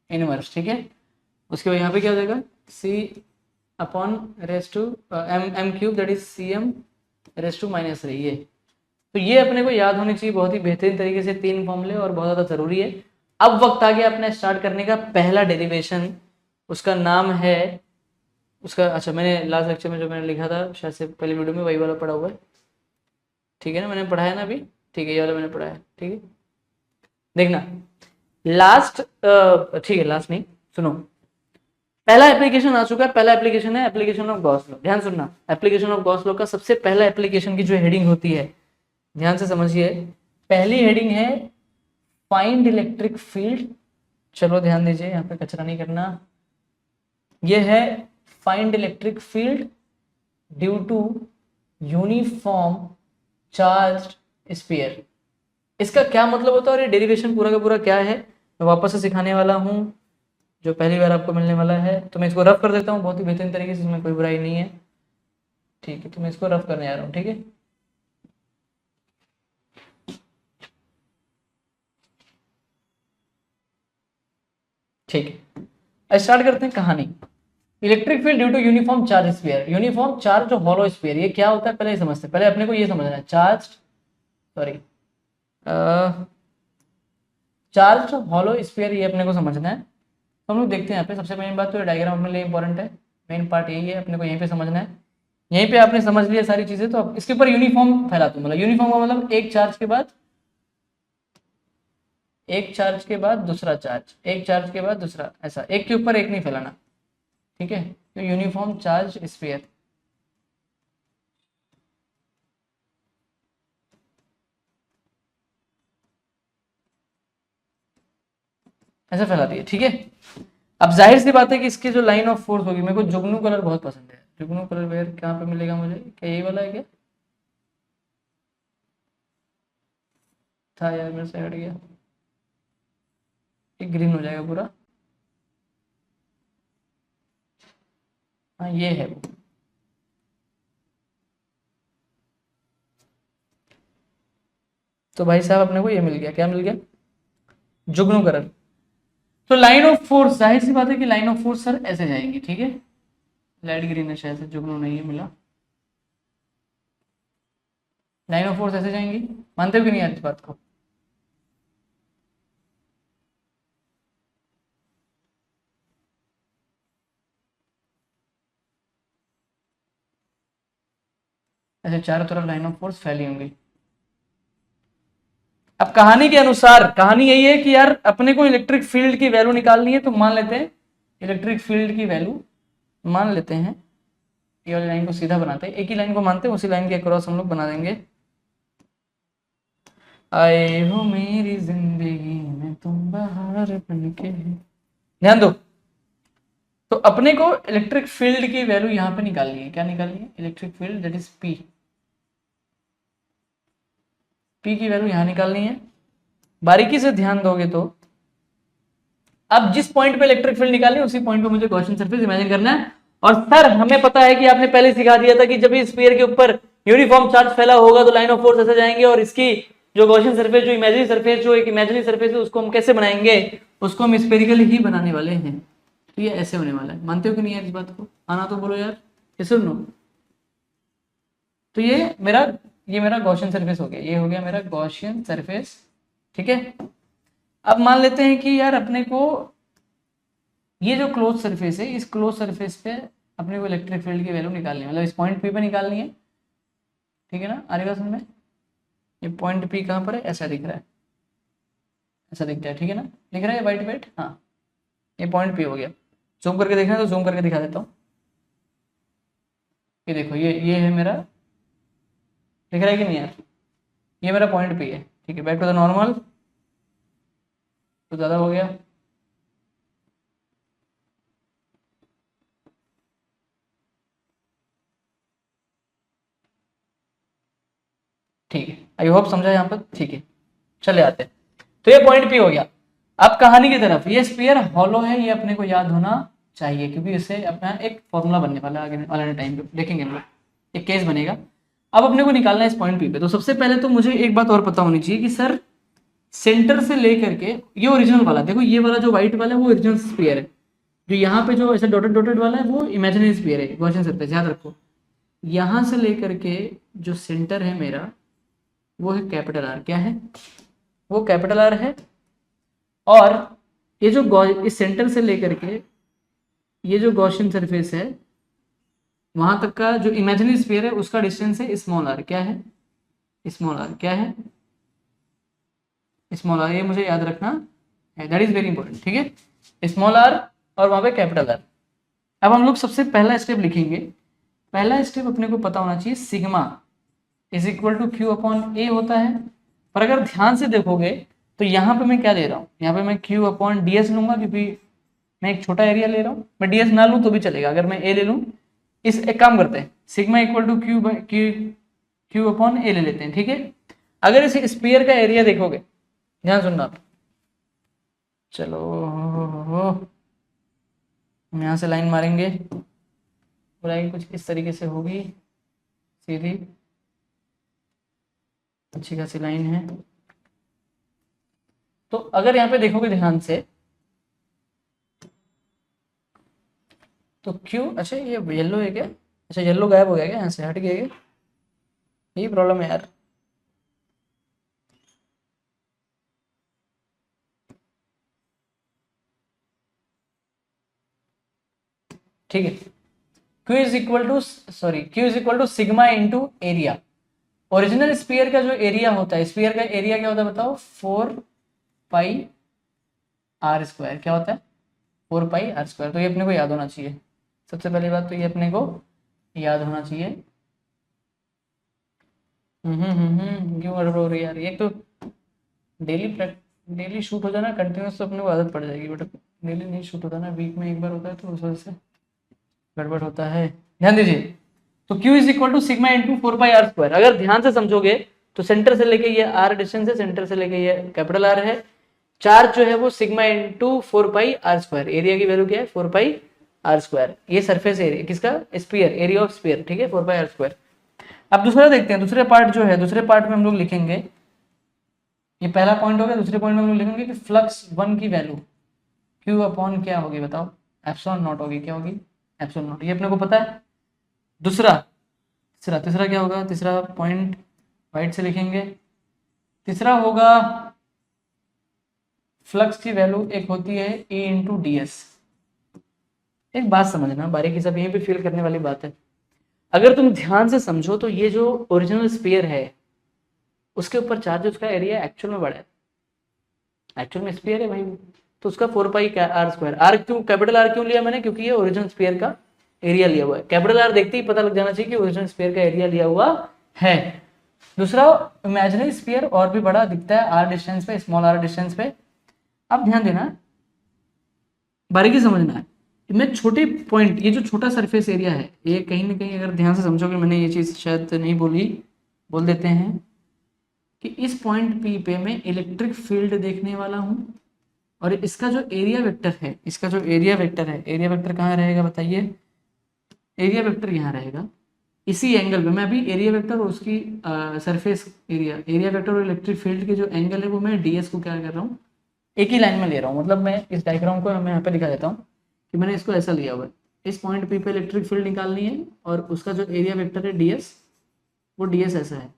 inverse, ठीक है। उसके बाद यहाँ पे क्या हो जाएगा, C upon raise to M cube that is C M raise to minus 3, ये। तो ये अपने को याद होनी चाहिए बहुत ही बेहतरीन तरीके से, 3 फॉर्मूले, और बहुत ज़्यादा ज़रूरी है। अब वक्त आ गया अपने स्टार्ट करने का पहला डेरिवेशन, उसका नाम है उसका, अच्छा मैंने लास्ट लेक्चर में जो मैंने लिखा था शायद से पहले वीडियो में, वही वाला पढ़ा हुआ है, ठीक है ना, मैंने पढ़ाया ना अभी, ठीक है, ये वाला मैंने पढ़ाया, ठीक है, देखना लास्ट, ठीक है लास्ट नहीं, सुनो, पहला एप्लीकेशन आ चुका है, पहला एप्लीकेशन है एप्लीकेशन ऑफ गॉस लॉ। ध्यान सुनना, एप्लीकेशन ऑफ गॉस लॉ का सबसे पहला एप्लीकेशन की जो हेडिंग होती है, ध्यान से समझिए, पहली हेडिंग है फाइंड इलेक्ट्रिक फील्ड। चलो ध्यान दीजिए, यहाँ पे कचरा नहीं करना, यह है find electric field due to uniform charged sphere. इसका क्या मतलब होता है और ये डेरिवेशन पूरा का पूरा क्या है, मैं वापस से सिखाने वाला हूँ, जो पहली बार आपको मिलने वाला है। तो मैं इसको रफ कर देता हूँ बहुत ही बेहतरीन तरीके से, इसमें कोई बुराई नहीं है, ठीक है। तो मैं इसको रफ करने जा रहा हूँ, ठीक है। ठीक है, स्टार्ट करते हैं कहानी। Electric field due to uniform charge sphere. Uniform charge जो हॉलो स्फीयर, ये क्या होता है पहले समझते हैं। पहले अपने को ये समझना है, charge sorry charge hollow sphere, ये अपने को समझना है। तो हम लोग देखते हैं यहाँ पे, सबसे मेन बात तो डायग्राम अपने लिए इंपॉर्टेंट है, मेन पार्ट यही है, अपने को यहीं पे समझना है। यहीं पे आपने समझ लिया सारी चीजें, तो अब इसके ऊपर यूनिफॉर्म फैला दूं, मतलब यूनिफॉर्म का मतलब एक चार्ज के बाद एक चार्ज के बाद दूसरा चार्ज, एक चार्ज के बाद दूसरा, ऐसा एक के ऊपर एक नहीं फैलाना, ठीक है। तो यूनिफॉर्म चार्ज स्फीयर, ऐसा फैला दिया, ठीक है। अब जाहिर सी बात है कि इसकी जो लाइन ऑफ फोर्स होगी, मेरे को जुगनू कलर बहुत पसंद है। जुगनू कलर वेयर कहाँ पे मिलेगा मुझे, क्या यही वाला है क्या, था यार मेरे से हट गया, ये ग्रीन हो जाएगा पूरा, हाँ ये है वो। तो भाई साहब अपने को ये मिल गया, क्या मिल गया, जुगनू कलर। तो लाइन ऑफ फोर्स, जाहिर सी बात है कि लाइन ऑफ फोर्स सर ऐसे जाएंगी, ठीक है। लाइट ग्रीन है शायद से, जुगनू नहीं है मिला, लाइन ऑफ फोर्स ऐसे जाएंगी, मानते हो कि नहीं इस बात को। ऐसे चारों तरफ लाइन ऑफ फोर्स फैली होंगी। अब कहानी के अनुसार, कहानी यही है कि यार अपने को इलेक्ट्रिक फील्ड की वैल्यू निकालनी है, तो मान लेते हैं इलेक्ट्रिक फील्ड की वैल्यू मान लेते हैं, ये वाली लाइन को सीधा बनाते हैं, एक ही लाइन को मानते हैं, उसी लाइन के अक्रॉस हम लोग बना देंगे, आए हो मेरी जिंदगी में तुम बाहर बनके। ध्यान दो, तो अपने को इलेक्ट्रिक फील्ड की वैल्यू यहां पे निकालनी है, क्या निकालनी है, electric field that is P, P की वैल्यू यहां निकालनी है। बारीकी से ध्यान दोगे तो अब जिस पॉइंट पे इलेक्ट्रिक फील्ड निकालनी है, उसी पॉइंट पे मुझे गॉसियन सरफेस इमेजिन करना है। और सर हमें पता है कि आपने पहले सिखा दिया था कि जब इस स्फीयर के ऊपर यूनिफॉर्म चार्ज फैला होगा तो लाइन ऑफ फोर्स ऐसे जाएंगे, और इसकी जो गॉसियन सरफेस, जो इमेजिनरी सरफेस, जो एक इमेजिनरी सरफेस है, उसको हम कैसे बनाएंगे, उसको हम स्फेरिकल ही बनाने वाले हैं। तो ये ऐसे होने वाला है, मानते हो कि नहीं यार इस बात को, आना तो बोलो यार, ये सुनो। तो ये मेरा गॉसियन सरफेस हो गया, ये हो गया मेरा गॉसियन सरफेस, ठीक है। अब मान लेते हैं कि यार अपने को ये जो क्लोज सरफेस है, इस क्लोज सरफेस पे अपने को इलेक्ट्रिक फील्ड की वैल्यू निकालनी है, मतलब इस पॉइंट पी पे निकालनी है, ठीक है ना, आ रही समझ में। ये पॉइंट पी कहाँ पर है, ऐसा दिख रहा है, ऐसा दिख रहा है, ठीक है ना, दिख रहा है वाइट वाइट, हाँ ये पॉइंट पी हो गया। जूम करके देखना है तो जूम करके दिखा देता हूँ, ये देखो, ये है मेरा, दिख रहा है कि नहीं यार, ये मेरा पॉइंट पी है, ठीक है। बैक टू द नॉर्मल, तो ज़्यादा हो गया, ठीक है, आई होप समझा यहाँ पर, ठीक है। चले आते हैं, तो ये पॉइंट पी हो गया। अब कहानी की तरफ, ये स्फीयर हॉलो है, ये अपने को याद होना चाहिए, क्योंकि इससे अपना एक फॉर्मूला बनने वाला है, आगे वाले टाइम पे देखेंगे हम लोग, एक केस बनेगा। अब अपने को निकालना है इस पॉइंट पी पे। तो सबसे पहले तो मुझे एक बात और पता होनी चाहिए कि सर सेंटर से लेकर के, ये ओरिजिनल वाला देखो, ये वाला जो व्हाइट वाला है वो ओरिजिनल स्फीयर है, जो यहाँ पे जो ऐसे डॉटेड डॉटेड वाला है वो इमेजिनरी स्फीयर है, गॉसियन सरफेस, याद रखो। यहाँ से लेकर के जो सेंटर है मेरा वो है कैपिटल आर, क्या है वो कैपिटल आर है। और ये जो इस सेंटर से लेकर के ये जो गॉसियन सरफेस है वहां तक का जो इमेजिनरी स्फीयर है उसका डिस्टेंस है स्मॉल आर, क्या है स्मॉल आर, क्या है स्मॉल आर, ये मुझे याद रखना है, दैट इज वेरी इंपॉर्टेंट, ठीक है, स्मॉल आर और वहां पे कैपिटल आर। अब हम लोग सबसे पहला स्टेप लिखेंगे, पहला स्टेप अपने को पता होना चाहिए sigma is equal to Q upon A होता है। पर अगर ध्यान से देखोगे तो यहाँ पे मैं क्या ले रहा हूँ, यहाँ पे मैं क्यू अपॉन डी एस लूंगा, क्योंकि मैं एक छोटा एरिया ले रहा हूँ, मैं डी एस ना लूँ तो भी चलेगा, अगर मैं ए ले लूँ, इस एक काम करते हैं, sigma equal to Q Q Q upon A ले लेते हैं, ठीक है। अगर इस स्पीयर का एरिया देखोगे, ध्यान सुनना आप, चलो हम यहाँ से लाइन मारेंगे, बुराई कुछ इस तरीके से होगी, सीधी अच्छी खासी लाइन है। तो अगर यहाँ पे देखोगे ध्यान से तो क्यू, अच्छा ये येलो है क्या, अच्छा येलो गायब हो गया क्या, यहाँ से हट गया क्या, यही प्रॉब्लम है यार। ठीक है, Q is equal to sorry Q is equal to sigma into area. Original sphere का जो एरिया होता है, स्पीयर का एरिया क्या होता है बताओ, 4πr², क्या होता है 4πr²। तो ये अपने को याद होना चाहिए, सबसे पहली बात तो ये अपने को याद होना चाहिए। क्यों गड़बड़ हो रही है यार, ये तो डेली शूट हो जाना कंटिन्यूस तो अपने को आदत पड़ जाएगी, बट डेली नहीं शूट होता ना, वीक में एक बार होता है, तो उस वजह से गड़बड़ होता है, ध्यान दीजिए। तो Q is equal to sigma into 4πr²। अगर ध्यान से समझोगे तो सेंटर से लेके ये r डिस्टेंस है, सेंटर से लेके ये कैपिटल R है, चार्ज जो है वो सिग्मा इंटू 4πr², एरिया की वैल्यू क्या है 4πr², ये सरफेस एरिया किसका, स्पीयर, एरिया ऑफ स्पीयर, ठीक है 4πr²। अब दूसरा देखते हैं, दूसरे पार्ट जो है, दूसरे पार्ट में हम लोग लिखेंगे, ये पहला पॉइंट हो गया, दूसरे पॉइंट में हम लोग लिखेंगे कि फ्लक्स 1 की वैल्यू Q अपॉन क्या होगी बताओ, एप्सिलॉन नॉट होगी, क्या होगी एप्सिलॉन नॉट, ये अपने को पता है। दूसरा तीसरा क्या होगा, तीसरा पॉइंट वाइट से लिखेंगे, तीसरा होगा फ्लक्स की वैल्यू एक होती है E इंटू डी एस। एक बात समझना, बारीकी सब यहीं पे फील करने वाली बात है, अगर तुम ध्यान से समझो तो ये जो ओरिजिनल स्फीयर है उसके ऊपर चार्ज, उसका एरिया एक्चुअल में बड़ा है, एक्चुअल में स्फीयर है भाई, तो उसका 4πr², आर क्यों कैपिटल आर क्यों लिया मैंने, क्योंकि ये ओरिजिनल स्फीयर का एरिया लिया हुआ है, कैपिटल आर देखते ही पता लग जाना चाहिए कि ओरिजिनल स्फीयर का एरिया लिया हुआ है। दूसरा इमेजिनरी स्फीयर और भी बड़ा दिखता है आर डिस्टेंस पे, स्मॉल आर डिस्टेंस पे। अब ध्यान देना, बारीकी समझना है, मैं छोटे पॉइंट, ये जो छोटा सरफेस एरिया है, ये कहीं ना कहीं अगर ध्यान से समझोगे, मैंने ये चीज शायद नहीं बोली, बोल देते हैं कि इस पॉइंट पी पे मैं इलेक्ट्रिक फील्ड देखने वाला हूं, और इसका जो एरिया वेक्टर है, इसका जो एरिया वेक्टर है, एरिया वेक्टर कहाँ रहेगा बताइए, एरिया वेक्टर यहाँ रहेगा, इसी एंगल पे मैं अभी एरिया वेक्टर और उसकी सरफेस एरिया वेक्टर और इलेक्ट्रिक फील्ड के जो एंगल है वो मैं डीएस को क्या कर रहा हूँ, एक ही लाइन में ले रहा हूँ। मतलब मैं इस डायग्राम को मैं यहाँ पे दिखा देता हूँ कि मैंने इसको ऐसा लिया हुआ है, इस पॉइंट पी पे इलेक्ट्रिक फील्ड निकालनी है और उसका जो एरिया वेक्टर है डीएस, वो डीएस ऐसा है।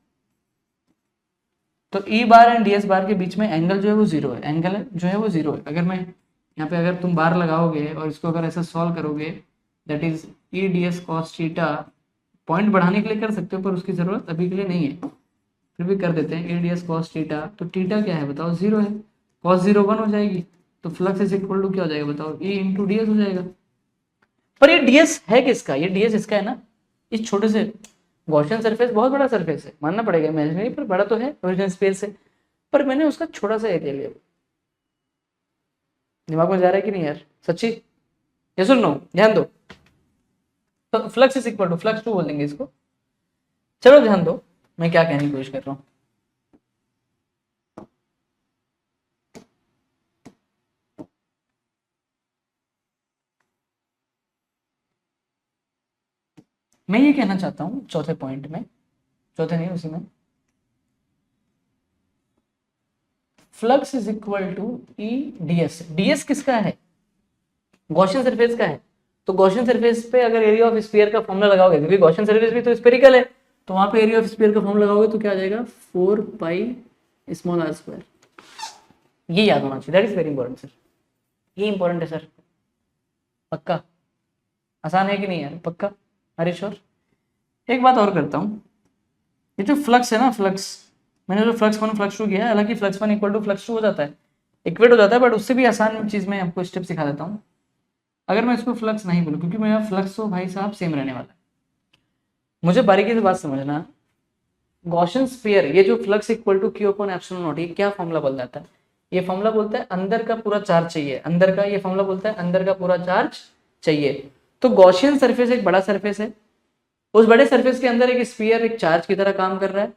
तो E bar and D S बार के बीच में एंगल जो है वो जीरो है, एंगल जो है वो जीरो है। अगर मैं यहाँ पे अगर तुम बार लगाओगे और इसको अगर ऐसा सॉल्व करोगे, that is E D S cos theta, point बढ़ाने के लिए कर सकते हो पर उसकी जरूरत अभी के लिए नहीं है, फिर भी कर देते हैं, ई डी एस कॉस थीटा, तो थीटा क्या है बताओ, जीरो है, कॉस जीरो 1 हो जाएगी, तो फ्लक्स इज इक्वल टू क्या हो जाएगा बताओ, ई इंटू डी एस हो जाएगा। पर ये डीएस है किसका, ये डीएस इसका है ना, इस छोटे से गॉसियन सरफेस बहुत बड़ा सरफेस है, मानना पड़ेगा इमेजिनरी पर बड़ा तो है ओरिजिनल स्पेस से, पर मैंने उसका छोटा सा एरिया लिया। दिमाग में जा रहा है कि नहीं यार, सच्ची, ये सुन लो, ध्यान दो। तो flux is equal to, flux 2 बोल देंगे इसको, चलो ध्यान दो मैं क्या कहने की कोशिश कर रहा हूँ। मैं ये कहना चाहता हूँ चौथे पॉइंट में, चौथे नहीं उसी में, flux is equal to E DS. DS किसका है? गॉसियन सरफेस का है। तो गॉसियन सरफेस पे अगर एरिया ऑफ स्फीयर का फॉर्मूला लगाओगे, क्योंकि गॉसियन सरफेस भी तो स्फेरिकल है, तो वहां पे एरिया ऑफ स्फीयर का फॉर्मूला लगाओगे तो क्या आ जाएगा? 4 पाई स्मॉल आर स्क्वायर। ये याद होना चाहिए, that is very important sir, ये इंपॉर्टेंट है सर। पक्का? आसान है कि नहीं यार? पक्का? अरे श्योर। एक बात और करता हूँ, ये जो फ्लक्स है ना, फ्लक्स मैंने जो फ्लक्स 1 फ्लक्स 2 किया है, हालांकि फ्लक्स 1 इक्वल टू फ्लक्स 2 हो जाता है, इक्वेट हो जाता है, बट उससे भी आसान चीज मैं आपको स्टेप सिखा देता हूँ। अगर मैं इसको फ्लक्स नहीं बोलूँ, क्योंकि मेरा फ्लक्स तो भाई साहब सेम रहने वाला है, मुझे बारीकी से बात समझना। गॉसियन स्फीयर, ये जो flux equal to Q upon epsilon naught, ये क्या फॉर्मूला बोल जाता है? ये फॉर्मूला बोलता है अंदर का पूरा चार्ज चाहिए, अंदर का, ये फॉर्मूला बोलता है अंदर का पूरा चार्ज चाहिए। तो गॉसियन सरफेस एक बड़ा सरफेस है, उस बड़े सरफेस के अंदर एक स्फीयर एक चार्ज की तरह काम कर रहा है।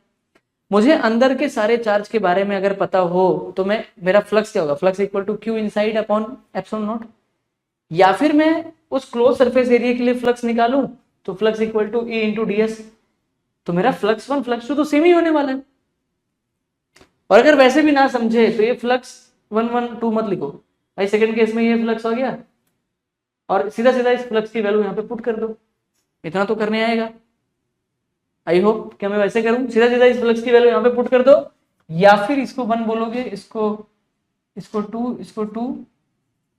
मुझे अंदर के सारे चार्ज के बारे में अगर पता हो तो मैं, मेरा फ्लक्स क्या होगा? Flux equal to Q inside upon epsilon naught. या फिर मैं उस क्लोज सरफेस एरिया के लिए फ्लक्स निकालूं तो flux equal to E into DS. तो मेरा फ्लक्स 1 फ्लक्स 2 तो सेम ही होने वाला है। और अगर वैसे भी ना समझे तो ये फ्लक्स 1 1 2 मत लिखो भाई, सेकंड केस में ये फ्लक्स हो गया और सीधा सीधा इस फ्लक्स की वैल्यू यहाँ पे पुट कर दो, इतना तो करने आएगा। आई होप क्या मैं वैसे करूं, सीधा सीधा इस फ्लक्स की वैल्यू यहाँ पे पुट कर दो, या फिर इसको 1 बोलोगे, इसको 2, इसको 2।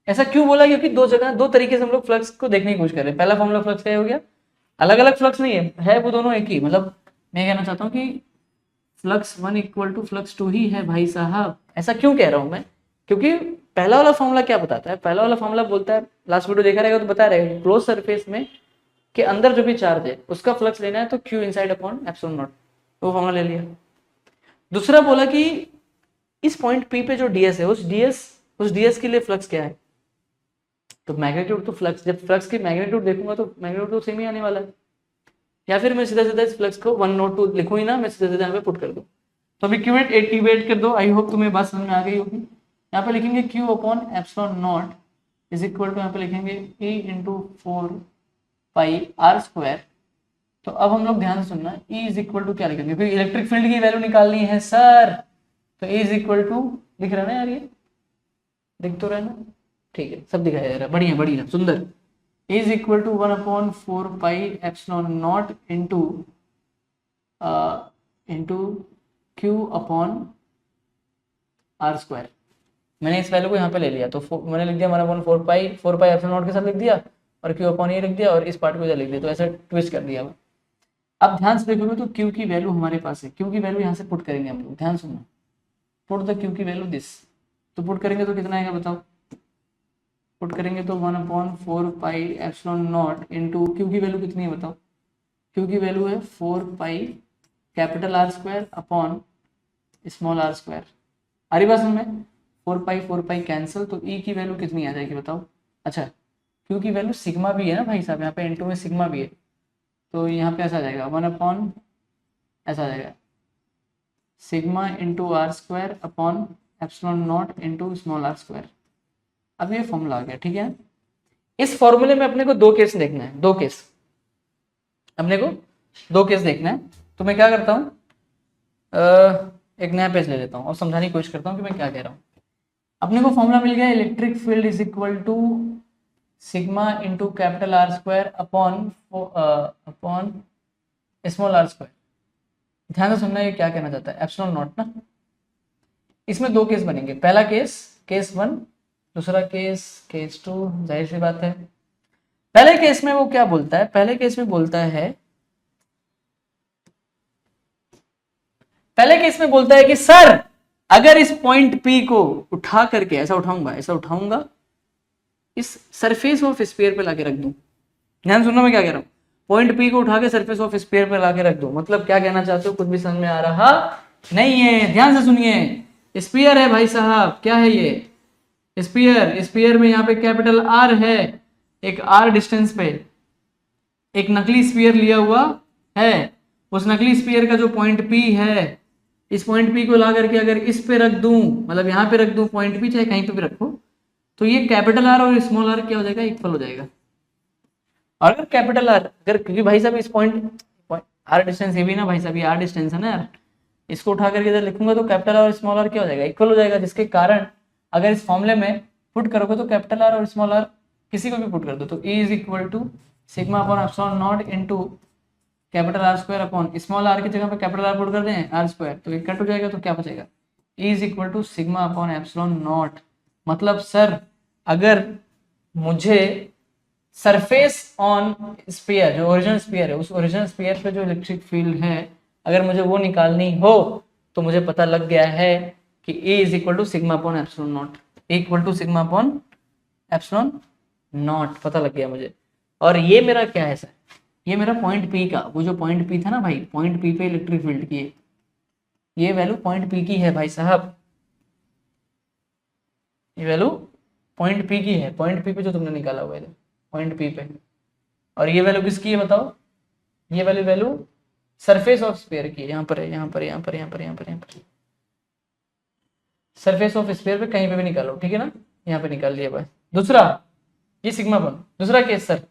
ऐसा क्यों बोला? क्योंकि दो जगह, दो तरीके से हम लोग फ्लक्स को देखने की कोशिश कर रहे हैं। पहला फॉर्मूला फ्लक्स का हो गया, अलग अलग फ्लक्स नहीं है वो दोनों एक ही। मतलब मैं कहना चाहता हूँ कि फ्लक्स 1 इक्वल टू फ्लक्स 2 ही है भाई साहब। ऐसा क्यों कह रहा हूं मैं? क्योंकि पहला वाला फॉर्मूला क्या बताता है? पहला वाला फॉर्मूला बोलता है, लास्ट वीडियो देखा रहेगा तो बता रहेगा, क्लोज सरफेस में के अंदर जो भी चार्ज है उसका फ्लक्स लेना है तो Q inside upon epsilon not, वो फॉर्मूला ले लिया। दूसरा बोला कि इस पॉइंट पी पे जो डीएस है, उस डीएस के लिए फ्लक्स क्या है? तो मैग्नीट्यूड तो फ्लक्स, जब फ्लक्स की मैग्नीट्यूड देखूंगा तो मैग्नीट्यूड तो सेम ही आने वाला है। या फिर मैं सीधा सीधा इस फ्लक्स को 1 नोट 2 लिखूं ही ना, मैं सीधा सीधा यहाँ पे पुट कर दूं। तो अभी क्यू एक्टिवेट कर दो। आई होप तुम्हें बात समझ में आ गई होगी। यहाँ पे लिखेंगे Q upon epsilon naught is equal to, यहाँ पे लिखेंगे E into 4 pi R square. तो अब हम लोग ध्यान से सुनना, ई इज इक्वल टू क्या लिखेंगे? क्योंकि इलेक्ट्रिक फील्ड की वैल्यू निकालनी है सर, तो ई इज इक्वल टू दिख रहा है ना यार, ये दिख तो रहा है ना? ठीक है, सब दिखाई दे रहा है, बढ़िया बढ़िया सुंदर। Is equal to 1 upon 4 pi epsilon naught into Q upon R square. मैंने इस वैल्यू को यहाँ पे ले लिया, तो मैंने लिख दिया 1 अपॉन 4 पाई एप्सिलॉन नॉट के साथ लिख दिया, और क्यू अपॉन ये लिख दिया, और इस पार्ट को इधर लिख दिया, तो ऐसा ट्विस्ट कर दिया। अब ध्यान से देखोगे तो क्यू की वैल्यू हमारे पास है, क्यू की वैल्यू यहाँ से पुट करेंगे हम लोग, ध्यान सुनना, पुट द क्यू की वैल्यू दिस। तो पुट करेंगे तो कितना आएगा बताओ? पुट करेंगे तो 1 upon 4 pi epsilon naught into Q की वैल्यू कितनी है बताओ? क्यू की वैल्यू है 4 pi capital R square upon small R square. आ रही बात समझ में? 4 पाई कैंसिल, तो ई की वैल्यू कितनी आ जाएगी बताओ? अच्छा, क्यू की वैल्यू सिग्मा भी है ना भाई साहब, यहाँ पे इनटू में सिग्मा भी है, तो यहाँ पे ऐसा आ जाएगा 1 अपॉन, ऐसा आ जाएगा sigma into R square upon epsilon naught into small R square. अब ये फॉर्मूला आ गया, ठीक है। इस फॉर्मूले में अपने को दो केस देखना है, दो केस, अपने को दो केस देखना है। तो मैं क्या करता हूँ, एक नया पेज ले लेता हूँ और समझाने की कोशिश करता हूँ कि मैं क्या कह रहा हूँ। अपने को फॉर्मूला मिल गया, electric field is equal to sigma into capital R square upon small R square. ध्यान से सुनना, ये क्या कहना चाहता है? एप्सिलॉन नॉट ना। इसमें दो केस बनेंगे, पहला केस केस 1, दूसरा केस केस 2। जाहिर सी बात है, पहले केस में वो क्या बोलता है? पहले केस में बोलता है, पहले केस में बोलता है कि सर अगर इस पॉइंट पी को उठा करके ऐसा उठाऊंगा, इस सरफेस ऑफ स्फीयर पे लाके रख दूं। ध्यान सुनना मैं क्या कह रहा हूं, पॉइंट पी को उठा के सरफेस ऑफ स्फीयर पे लाके रख दूं। मतलब क्या कहना चाहते हो? कुछ भी समझ में आ रहा नहीं है? ध्यान से सुनिए, स्फीयर है भाई साहब, क्या है ये? स्फीयर में यहाँ पे कैपिटल आर है, एक आर डिस्टेंस पे एक नकली स्फीयर लिया हुआ है। उस नकली स्फीयर का जो पॉइंट पी है, इस पॉइंट पी को ला करके अगर इस पे रख दूं, मतलब यहाँ पे रख दूं पॉइंट पी, चाहे कहीं पे भी रखो, तो ये कैपिटल आर और स्मॉल आर क्या हो जाएगा? इक्वल हो जाएगा। और अगर कैपिटल आर, अगर, क्योंकि भाई साहब इस पॉइंट आर डिस्टेंस ये भी ना भाई साहब, ये आर डिस्टेंस है ना यार, इसको उठा करके इधर लिखूंगा तो कैपिटल आर और स्मॉल आर क्या हो जाएगा, इक्वल हो जाएगा, जिसके कारण अगर इस फॉर्मूले में पुट करोगे तो कैपिटल आर और स्मॉल आर किसी को भी पुट कर दो तो E is equal to sigma upon epsilon naught into capital R square upon small R की जगह पे कैपिटल आर पुट कर दें आर स्क्वायर, तो ये कट हो जाएगा तो क्या बचेगा, E is equal to sigma upon epsilon naught. मतलब सर अगर मुझे सरफेस ऑन स्फीयर, जो ओरिजिनल स्फीयर है, उस ओरिजिनल स्फीयर पे जो इलेक्ट्रिक फील्ड है अगर मुझे वो निकालनी हो तो मुझे पता लग गया है कि E is equal to sigma upon epsilon naught, equal to sigma upon epsilon naught पता लग गया मुझे। और ये मेरा क्या है सर, ये मेरा पॉइंट पी का, वो जो पॉइंट पी था ना भाई, पॉइंट पी पे इलेक्ट्रिक फील्ड की ये वैल्यू पॉइंट पी की है भाई साहब, ये वैल्यू पॉइंट पी की है, पॉइंट पी पे जो तुमने निकाला हुआ है पॉइंट पी पे। और ये वैल्यू किसकी है बताओ, ये वैल्यू सरफेस ऑफ स्फीयर की है, यहाँ पर है, यहाँ पर यहाँ पर यहाँ पर यहाँ पर यहाँ पर सरफेस ऑफ स्फीयर पे कहीं पे भी निकालो, ठीक है ना, यहाँ पे निकाल लिया बस। दूसरा ये सिग्मा वन, दूसरा केस सर,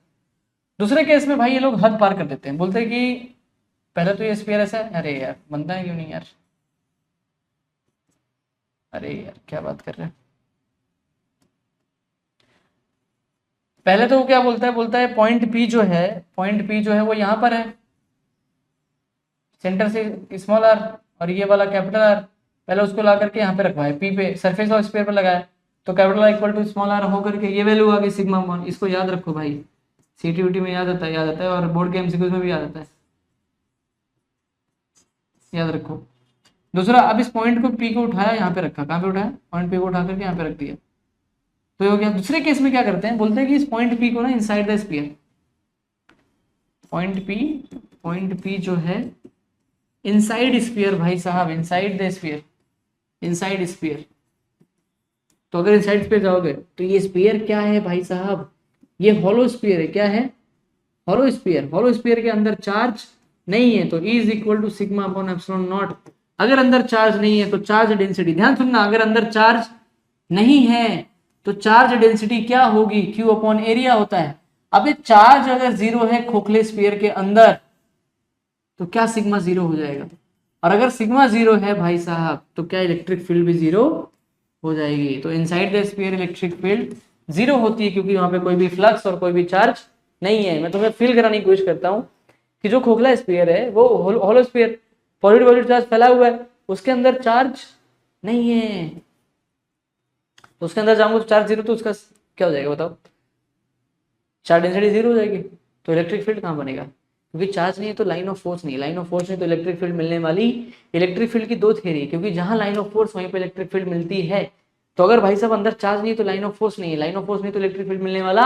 दूसरे केस में भाई ये लोग हद पार कर देते हैं, बोलते हैं कि पहले तो ये स्फीयर ऐसा है, अरे यार बनता है क्यों नहीं यार, अरे यार क्या बात कर रहे हैं। पहले तो वो क्या बोलता है पॉइंट पी जो है, पॉइंट पी जो है वो यहाँ पर है, सेंटर से स्मॉल आर और ये वाला कैपिटल आर, पहले उसको ला करके यहाँ पे रखवाए पी पे, सरफेस ऑफ स्फीयर पर लगाया, तो capital R equal to small R होकर के ये वैल्यू आ गई सिग्मा वन। इसको याद रखो भाई, सीटीयूटी में याद आता है और बोर्ड के एमसीक्यूज में भी याद आता है, याद रखो। दूसरा अब इस पॉइंट को पी को उठाया, यहाँ पे रखा, कहाँ पे उठाया, पॉइंट पी को उठा करके यहाँ पे रख दिया, तो ये हो गया। दूसरे केस में क्या करते हैं, बोलते हैं कि इस पॉइंट पी को ना inside the sphere, point P जो है इनसाइड स्फीयर भाई साहब, inside the sphere, inside sphere. तो अगर इनसाइड स्फीयर जाओगे तो ये स्फीयर क्या है भाई साहब, ये हॉलो स्फीयर है, क्या है, हॉलो स्फीयर। हॉलो स्फीयर के अंदर चार्ज नहीं है तो E is equal to sigma upon epsilon naught. अगर अंदर चार्ज नहीं है तो चार्ज डेंसिटी, ध्यान सुनना, अगर अंदर चार्ज नहीं है तो चार्ज डेंसिटी क्या होगी, Q अपॉन एरिया होता है। अब चार्ज अगर जीरो है खोखले स्फीयर के अंदर तो क्या सिग्मा जीरो हो जाएगा, और अगर सिग्मा जीरो है भाई साहब तो क्या इलेक्ट्रिक फील्ड भी जीरो हो जाएगी। तो inside the sphere electric field zero होती है क्योंकि वहां पे कोई भी फ्लक्स और कोई भी चार्ज नहीं है। मैं तुम्हें फील कराने की कोशिश करता हूं कि जो खोखला स्फीयर है वो हॉलो स्फीयर, पॉजिटिव चार्ज फैला हुआ है, उसके अंदर चार्ज नहीं है, तो उसके अंदर जाऊंगा तो चार्ज जीरो, तो उसका क्या हो जाएगा बताओ, चार्ज डेंसिटी जीरो हो जाएगी, तो इलेक्ट्रिक फील्ड कहाँ बनेगा, क्योंकि चार्ज नहीं है तो लाइन ऑफ फोर्स नहीं, लाइन ऑफ फोर्स नहीं तो इलेक्ट्रिक फील्ड मिलने वाली। इलेक्ट्रिक फील्ड की दो थ्योरी है, क्योंकि जहां लाइन ऑफ फोर्स वहीं पे इलेक्ट्रिक फील्ड मिलती है। तो अगर भाई साहब अंदर चार्ज नहीं है तो लाइन ऑफ फोर्स नहीं है, लाइन ऑफ फोर्स नहीं तो इलेक्ट्रिक फील्ड मिलने वाला।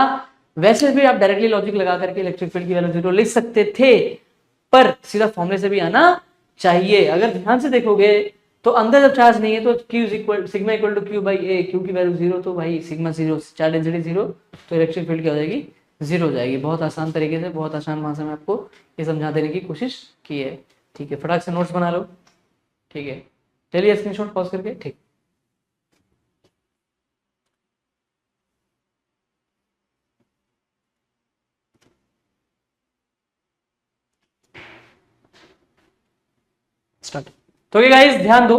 वैसे भी आप डायरेक्टली लॉजिक लगा करके इलेक्ट्रिक फील्ड की वैल्यू जीरो लिख सकते थे, पर सीधा फॉर्मूले से भी आना चाहिए। अगर ध्यान से देखोगे तो अंदर जब चार्ज नहीं है तो Q equal sigma equal to Q by A, Q की वैल्यू जीरो तो भाई sigma zero, charge density zero, तो इलेक्ट्रिक फील्ड क्या हो जाएगी, जीरो हो जाएगी। बहुत आसान तरीके से, बहुत आसान भाषा में आपको ये समझा देने की कोशिश की है, ठीक है। फटाक से नोट्स बना लो, ठीक है, चलिए स्क्रीनशॉट पॉज करके, ठीक। स्टार्ट। तो ये गाइस ध्यान दो,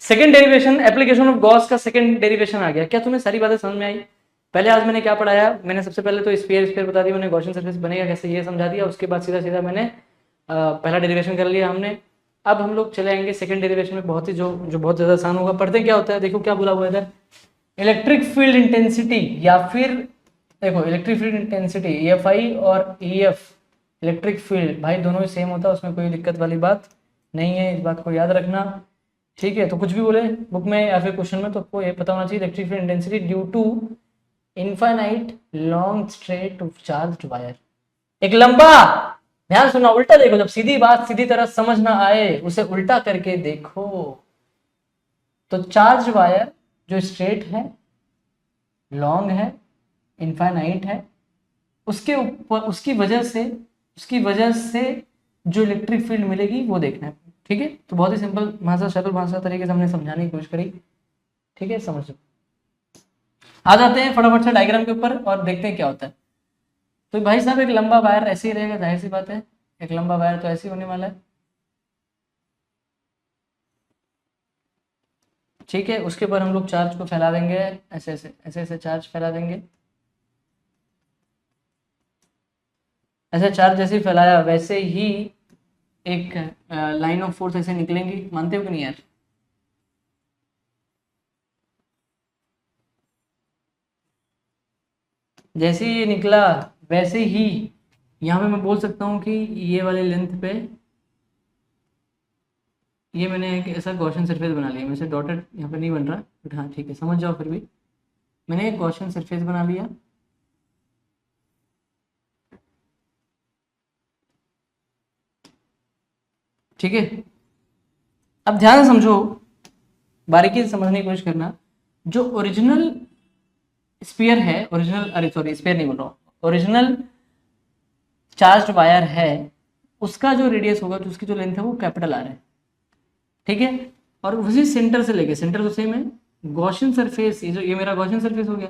second derivation, application of Gauss का सेकंड डेरिवेशन आ गया। क्या तुम्हें सारी बातें समझ में आई? पहले आज मैंने क्या पढ़ाया, मैंने सबसे पहले तो स्फीयर बता दिया, मैंने गॉसियन सरफेस बनेगा कैसे ये समझा दिया, उसके बाद सीधा सीधा मैंने पहला डेरिवेशन कर लिया हमने। अब हम लोग चले आएंगे सेकंड डेरिवेशन में, बहुत ही जो बहुत ज्यादा आसान होगा। पढ़ते क्या होता है, देखो क्या बोला हुआ है इधर, इलेक्ट्रिक फील्ड इंटेंसिटी, या फिर देखो इलेक्ट्रिक फील्ड इंटेंसिटी EFI और EF, इलेक्ट्रिक फील्ड भाई दोनों ही सेम होता है, उसमें कोई दिक्कत वाली बात नहीं है, इस बात को याद रखना, ठीक है। तो कुछ भी बोले बुक में या फिर क्वेश्चन में तो आपको ये पता होना चाहिए, electric field intensity due to infinite long straight of charged wire. एक लंबा, ध्यान सुनना, उल्टा देखो, जब सीधी बात सीधी तरह समझ ना आए उसे उल्टा करके देखो। तो चार्ज वायर जो स्ट्रेट है, लॉन्ग है, इनफाइनाइट है, उसके ऊपर उसकी वजह से जो इलेक्ट्रिक फील्ड मिलेगी वो देखना है, ठीक है। तो बहुत ही सिंपल भाषा, सरल भाषा तरीके से हमने समझाने की कोशिश करी, ठीक है, समझ। आ जाते हैं फटाफट से डायग्राम के ऊपर और देखते हैं क्या होता है। तो भाई साहब एक लंबा वायर ऐसे ही रहेगा, जाहिर सी बात है, एक लंबा वायर तो ऐसे ही होने वाला है, ठीक है, उसके ऊपर हम लोग चार्ज को फैला देंगे, ऐसे ऐसे ऐसे ऐसे चार्ज फैला देंगे। ऐसे चार्ज जैसे फैलाया वैसे ही एक लाइन ऑफ फोर्स ऐसे निकलेंगी, मानते हो कि नहीं यार? जैसे ही ये निकला वैसे ही यहाँ पे मैं बोल सकता हूँ कि ये वाले लेंथ पे ये मैंने एक ऐसा गॉसियन सरफेस बना लिया। वैसे डॉटेड यहाँ पे नहीं बन रहा, बट हाँ ठीक है, समझ जाओ। फिर भी मैंने एक गॉसियन सरफेस बना लिया। ठीक है, अब ध्यान से समझो, बारीकी से समझने की कोशिश करना। जो ओरिजिनल स्पीयर है, ओरिजिनल, अरे सॉरी स्पीयर नहीं बोल रहा हूँ, ओरिजिनल चार्ज वायर है, उसका जो रेडियस होगा, तो उसकी जो लेंथ है वो कैपिटल आर है। ठीक है, और उसी सेंटर से लेके, सेंटर तो सेम है, गॉसियन सरफेस, ये मेरा गॉसियन सरफेस हो गया।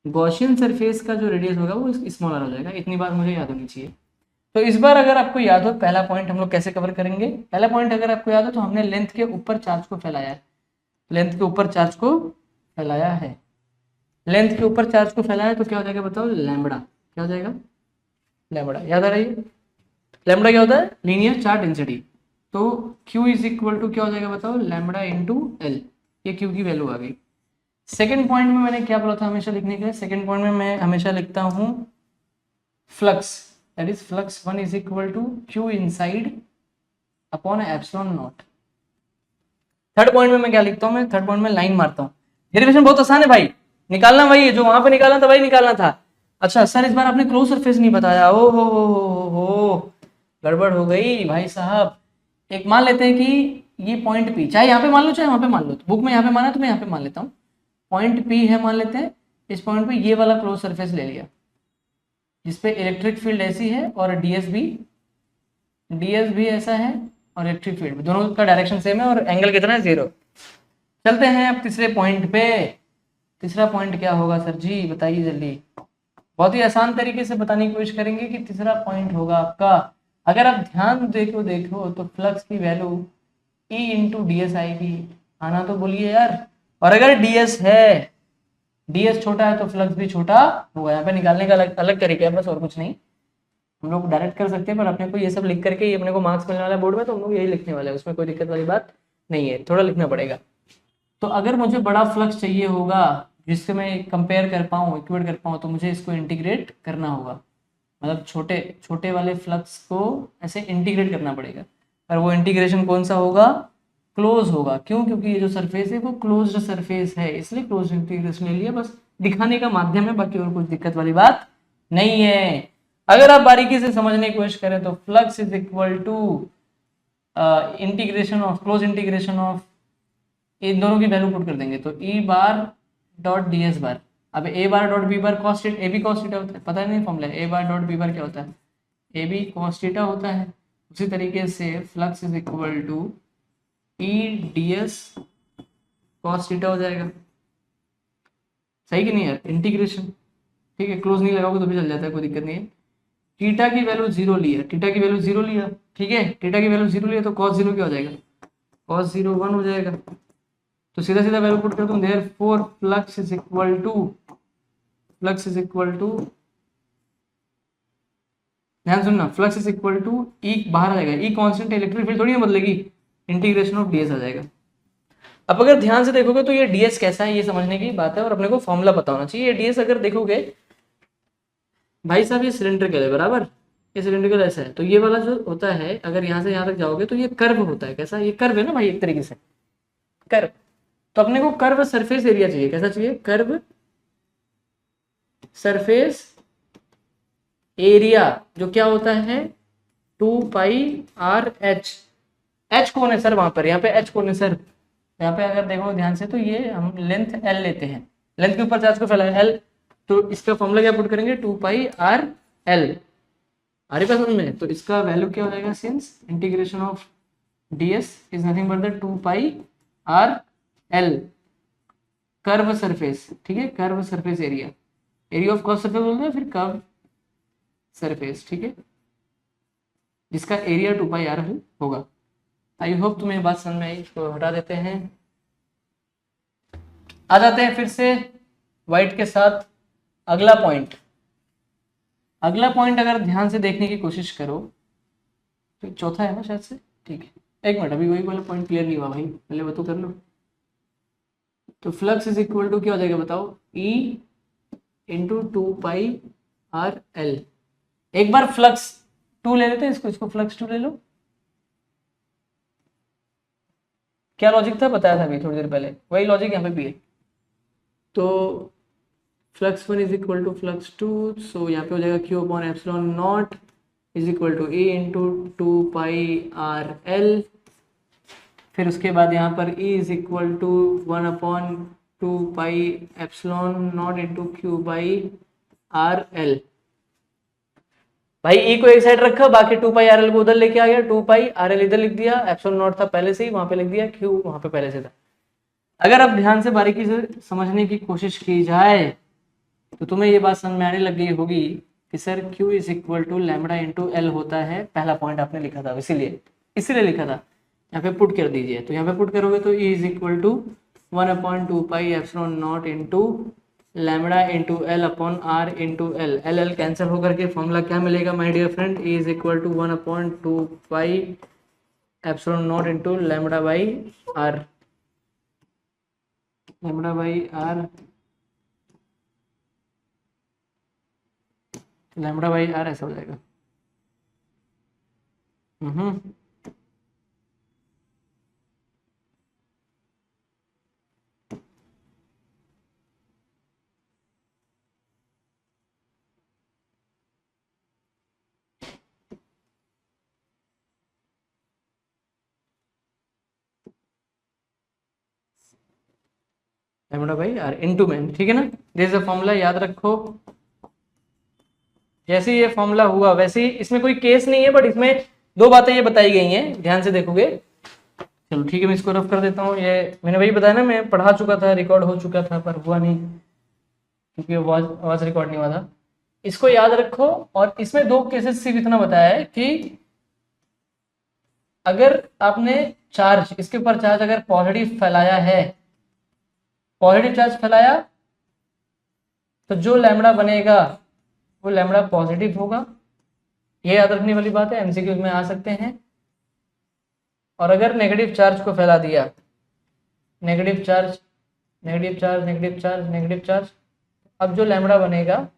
गॉसियन सरफेस का जो रेडियस होगा वो स्मॉल आर हो जाएगा। इतनी बात मुझे याद होनी चाहिए। तो इस बार अगर आपको याद हो, पहला पॉइंट हम लोग कैसे कवर करेंगे। पहला पॉइंट अगर आपको याद हो तो हमने लेंथ के ऊपर चार्ज को फैलाया है, लेंथ के ऊपर चार्ज को फैलाया है, लेंथ के ऊपर चार्ज को फैलाया है, तो क्या हो जाएगा बताओ? लैम्बडा। क्या हो जाएगा? लैम्बडा। याद आ रही है? लैम्बडा क्या होता है? Linear charge density. तो Q इज इक्वल टू क्या हो जाएगा बताओ? Lambda into L. ये Q की वैल्यू आ गई। सेकेंड पॉइंट में मैंने क्या बोला था हमेशा लिखने के लिए? सेकेंड पॉइंट में मैं हमेशा लिखता हूँ flux, that is flux 1 is equal to Q inside upon epsilon naught. Third point में मैं क्या लिखता हूँ? मैं थर्ड पॉइंट में लाइन मारता हूँ। डेरिवेशन बहुत आसान है भाई, निकालना वही है जो वहां पे निकालना था, वही निकालना था। अच्छा सर, इस बार आपने क्लोज सरफेस नहीं बताया। ओ हो, गड़बड़ हो गई भाई साहब। एक मान लेते हैं कि ये पॉइंट पी, चाहे यहाँ पे मान लो चाहे वहां पे मान लो, तो बुक में यहाँ पे माना तो मैं यहाँ पे मान लेता हूँ। पॉइंट पी है मान लेते हैं, इस पॉइंट पे ये वाला क्लोज सरफेस ले लिया, जिसपे इलेक्ट्रिक फील्ड ऐसी है और डीएस भी ऐसा है, और इलेक्ट्रिक फील्ड दोनों का डायरेक्शन सेम है, और एंगल कितना है? 0। चलते हैं अब तीसरे पॉइंट पे। तीसरा पॉइंट क्या होगा सर जी, बताइए जल्दी। बहुत ही आसान तरीके से बताने की कोशिश करेंगे कि तीसरा पॉइंट होगा आपका, अगर आप ध्यान देखो तो फ्लक्स की value E into D S आएगी। आना तो बोलिए यार। और अगर डीएस है, डीएस छोटा है तो फ्लक्स भी छोटा होगा। यहाँ पे निकालने का अलग अलग तरीका है बस, और कुछ नहीं। हम लोग डायरेक्ट कर सकते हैं, पर अपने को ये सब लिख करके, ये अपने को मार्क्स मिलने वाला है बोर्ड में, तो हम लोग यही लिखने वाले हैं, उसमें कोई दिक्कत वाली बात नहीं है, थोड़ा लिखना पड़ेगा। तो अगर मुझे बड़ा फ्लक्स चाहिए होगा जिससे मैं कंपेयर कर पाऊँ, इक्वेट कर पाऊँ, तो मुझे इसको इंटीग्रेट करना होगा। मतलब छोटे छोटे वाले फ्लक्स को ऐसे इंटीग्रेट करना पड़ेगा, और वो इंटीग्रेशन कौन सा होगा? क्लोज होगा। क्यों? क्योंकि ये जो सरफेस है वो क्लोज्ड सरफेस है, इसलिए क्लोज इंटीग्रेशन ले लिया, बस दिखाने का माध्यम है, बाकी और कुछ दिक्कत वाली बात नहीं है। अगर आप बारीकी से समझने की कोशिश करें तो flux is equal to integration of, close integration of, इन दोनों की वैल्यू पुट कर देंगे तो E bar dot D S bar. अब A bar dot B bar cos A B cos theta होता है, पता नहीं formula, A bar dot B bar क्या होता है? ए बी कॉस थीटा होता है। उसी तरीके से flux is equal to E D S cos theta हो जाएगा। सही कि नहीं यार? इंटीग्रेशन, ठीक है, क्लोज नहीं लगाओगे तो भी चल जाता है, कोई दिक्कत नहीं है। थीटा की वैल्यू 0 लिया, थीटा की वैल्यू 0 लिया, ठीक है, थीटा की वैल्यू 0 लिया तो कॉस 0 क्या हो जाएगा? कॉस 0 1 हो जाएगा। तो सीधा सीधा वैल्यू पुट कर दूं, therefore flux is equal to, flux is equal to, ध्यान सुनना, flux is equal to E बाहर आ जाएगा, ई कांस्टेंट, इलेक्ट्रिक फील्ड थोड़ी ना बदलेगी, इंटीग्रेशन ऑफ डीएस आ जाएगा। अब अगर ध्यान से देखोगे तो ये डीएस कैसा है ये समझने की बात है, और अपने को फॉर्मूला पता होना चाहिए। ये डीएस अगर देखोगे भाई साहब, ये सिलेंड्रिकल है बराबर, ये सिलेंड्रिकल ऐसा है, तो ये वाला जो होता है अगर यहाँ से यहाँ तक जाओगे तो ये कर्व होता है। कैसा? ये कर्व है ना भाई, एक तरीके से कर्व। तो अपने को कर्व सरफेस एरिया चाहिए। कैसा चाहिए? कर्व सरफेस एरिया, जो क्या होता है? 2πr/h। h कौन है सर वहां पर? यहाँ पे h कौन है सर? यहाँ पे अगर देखो ध्यान से तो ये हम लेंथ l लेते हैं, लेंथ के ऊपर चार्ज को फैलाया l, तो इसका फॉर्मूला क्या पुट करेंगे? 2πr/l। आ रही बात समझ में? तो इसका वैल्यू क्या हो जाएगा? Since integration of ds is nothing but the 2πr/l curve surface, ठीक है, curve surface area, area of curve surface बोलते हैं, फिर कर्व सरफेस, ठीक है, जिसका एरिया 2πr होगा। आई होप तुम्हें बात समझ में आई। इसको हटा देते हैं। आ जाते हैं फिर से वाइट के साथ अगला पॉइंट। अगला पॉइंट अगर ध्यान से देखने की कोशिश करो तो चौथा है ना शायद से, ठीक है। एक मिनट, अभी वही वाला पॉइंट क्लियर नहीं हुआ भाई, पहले वो तो कर लो। तो फ्लक्स इज इक्वल टू क्या हो जाएगा बताओ, E इंटू 2πr/L। एक बार फ्लक्स 2 ले लेते हैं, इसको फ्लक्स 2 ले लो। क्या लॉजिक था बताया था अभी थोड़ी देर पहले, वही लॉजिक यहाँ पे भी है। तो flux 1 is equal to flux 2, so यहाँ पे हो जाएगा Q upon epsilon naught is equal to E into 2πr/L। फिर उसके बाद यहाँ पर E is equal to 1/2 epsilon naught into Q/r/L। भाई E को एक साइड रखा, बाकी 2πr/L को उधर लेके आ गया, 2πr/L इधर लिख दिया, एप्सिलॉन नॉट था पहले से ही वहां पे लिख दिया, Q वहां पे पहले से था। अगर अब ध्यान से बारीकी से समझने की कोशिश की जाए तो तुम्हें ये बात समझ में आने लग गई होगी कि sir Q is equal to lambda into L होता है। पहला पॉइंट आपने लिखा था, इसीलिए लिखा था। यहाँ पे पुट कर दीजिए, तो यहाँ पे पुट करोगे तो E is equal to 1/2 epsilon naught into lambda into L upon R into L। L cancel होकर के फॉर्मूला क्या मिलेगा my dear friend, E is equal to 1/2 epsilon naught into lambda by R, लैम्बडा बाई R, लैम्बडा बाई R ऐसा हो जाएगा। लैम्बडा बाई आर इनटू में, ठीक है ना। दिस इज फॉर्मूला, याद रखो। जैसे ये फॉर्मूला हुआ वैसे ही, इसमें कोई केस नहीं है, बट इसमें दो बातें ये बताई गई हैं, ध्यान से देखोगे। चलो ठीक है, मैं इसको रफ कर देता हूँ। ये मैंने वही बताया ना, मैं पढ़ा चुका था, रिकॉर्ड हो चुका था, पर हुआ नहीं क्योंकि आवाज रिकॉर्ड नहीं हुआ था। इसको याद रखो। और इसमें दो केसेस सिर्फ इतना बताया है कि अगर आपने चार्ज, इसके ऊपर चार्ज अगर पॉजिटिव फैलाया है, पॉजिटिव चार्ज फैलाया, तो जो लैम्बडा बनेगा वो लैम्बडा पॉजिटिव होगा। ये याद रखने वाली बात है, एमसीक्यूज में आ सकते हैं। और अगर नेगेटिव चार्ज को फैला दिया, negative charge, negative charge, negative charge, negative charge, अब जो लैम्बडा बनेगा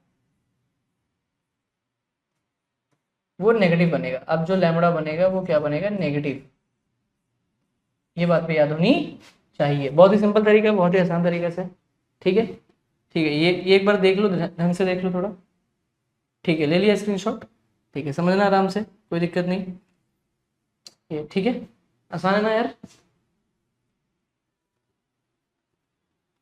वो नेगेटिव बनेगा। अब जो लैम्बडा बनेगा वो क्या बनेगा, नेगेटिव। ये बात पे याद होनी चाहिए। बहुत ही सिंपल तरीका है, बहुत ही आसान तरीके से, ठीक है। ठीक है, ये एक बार देख लो, ढंग से देख लो थोड़ा, ठीक है। ले लिया स्क्रीनशॉट, ठीक है, समझना आराम से, कोई दिक्कत नहीं। ये ठीक है, आसान है ना यार।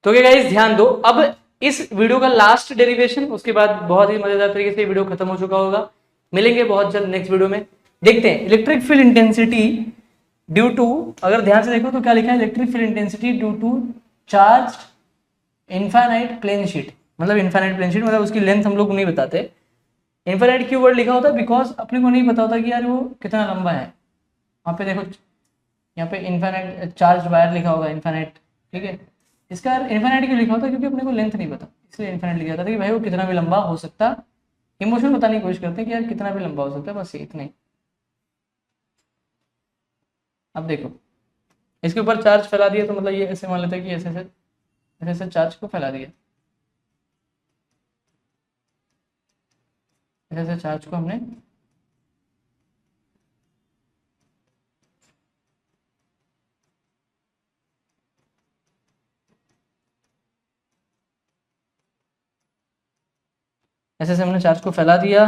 तो क्या गाइस, ध्यान दो। अब इस वीडियो का लास्ट डेरिवेशन, उसके बाद बहुत ही मजेदार तरीके से वीडियो खत्म हो चुका होगा। मिलेंगे बहुत जल्द नेक्स्ट वीडियो में। देखते हैं electric field intensity due to, अगर ध्यान से देखो तो क्या लिखा है, electric field intensity due to charge infinite plane sheet. मतलब इनफाइनाइट प्लेन शीट मतलब उसकी लेंथ हम लोग नहीं बताते। इनफाइनाइट क्यों वर्ड लिखा होता है, बिकॉज अपने को नहीं पता होता कि यार वो कितना लंबा है। वहाँ पे देखो, यहाँ पे इनफाइनाइट चार्ज वायर लिखा होगा, इनफाइनाइट, ठीक है। इसका इनफाइनाइट क्यों लिखा होता है, क्योंकि अपने को लेंथ नहीं पता, इसलिए इनफाइनाइट लिखा जाता है कि भाई वो कितना भी लंबा हो सकता। इमोशन बताने की कोशिश करते हैं कि यार कितना भी लंबा हो सकता है, बस इतना ही। अब देखो, इसके ऊपर चार्ज फैला दिया, तो मतलब ये ऐसे मान लेते हैं कि ऐसे ऐसे ऐसे चार्ज को फैला दिया, ऐसे ऐसे चार्ज को हमने ऐसे ऐसे हमने चार्ज को फैला दिया।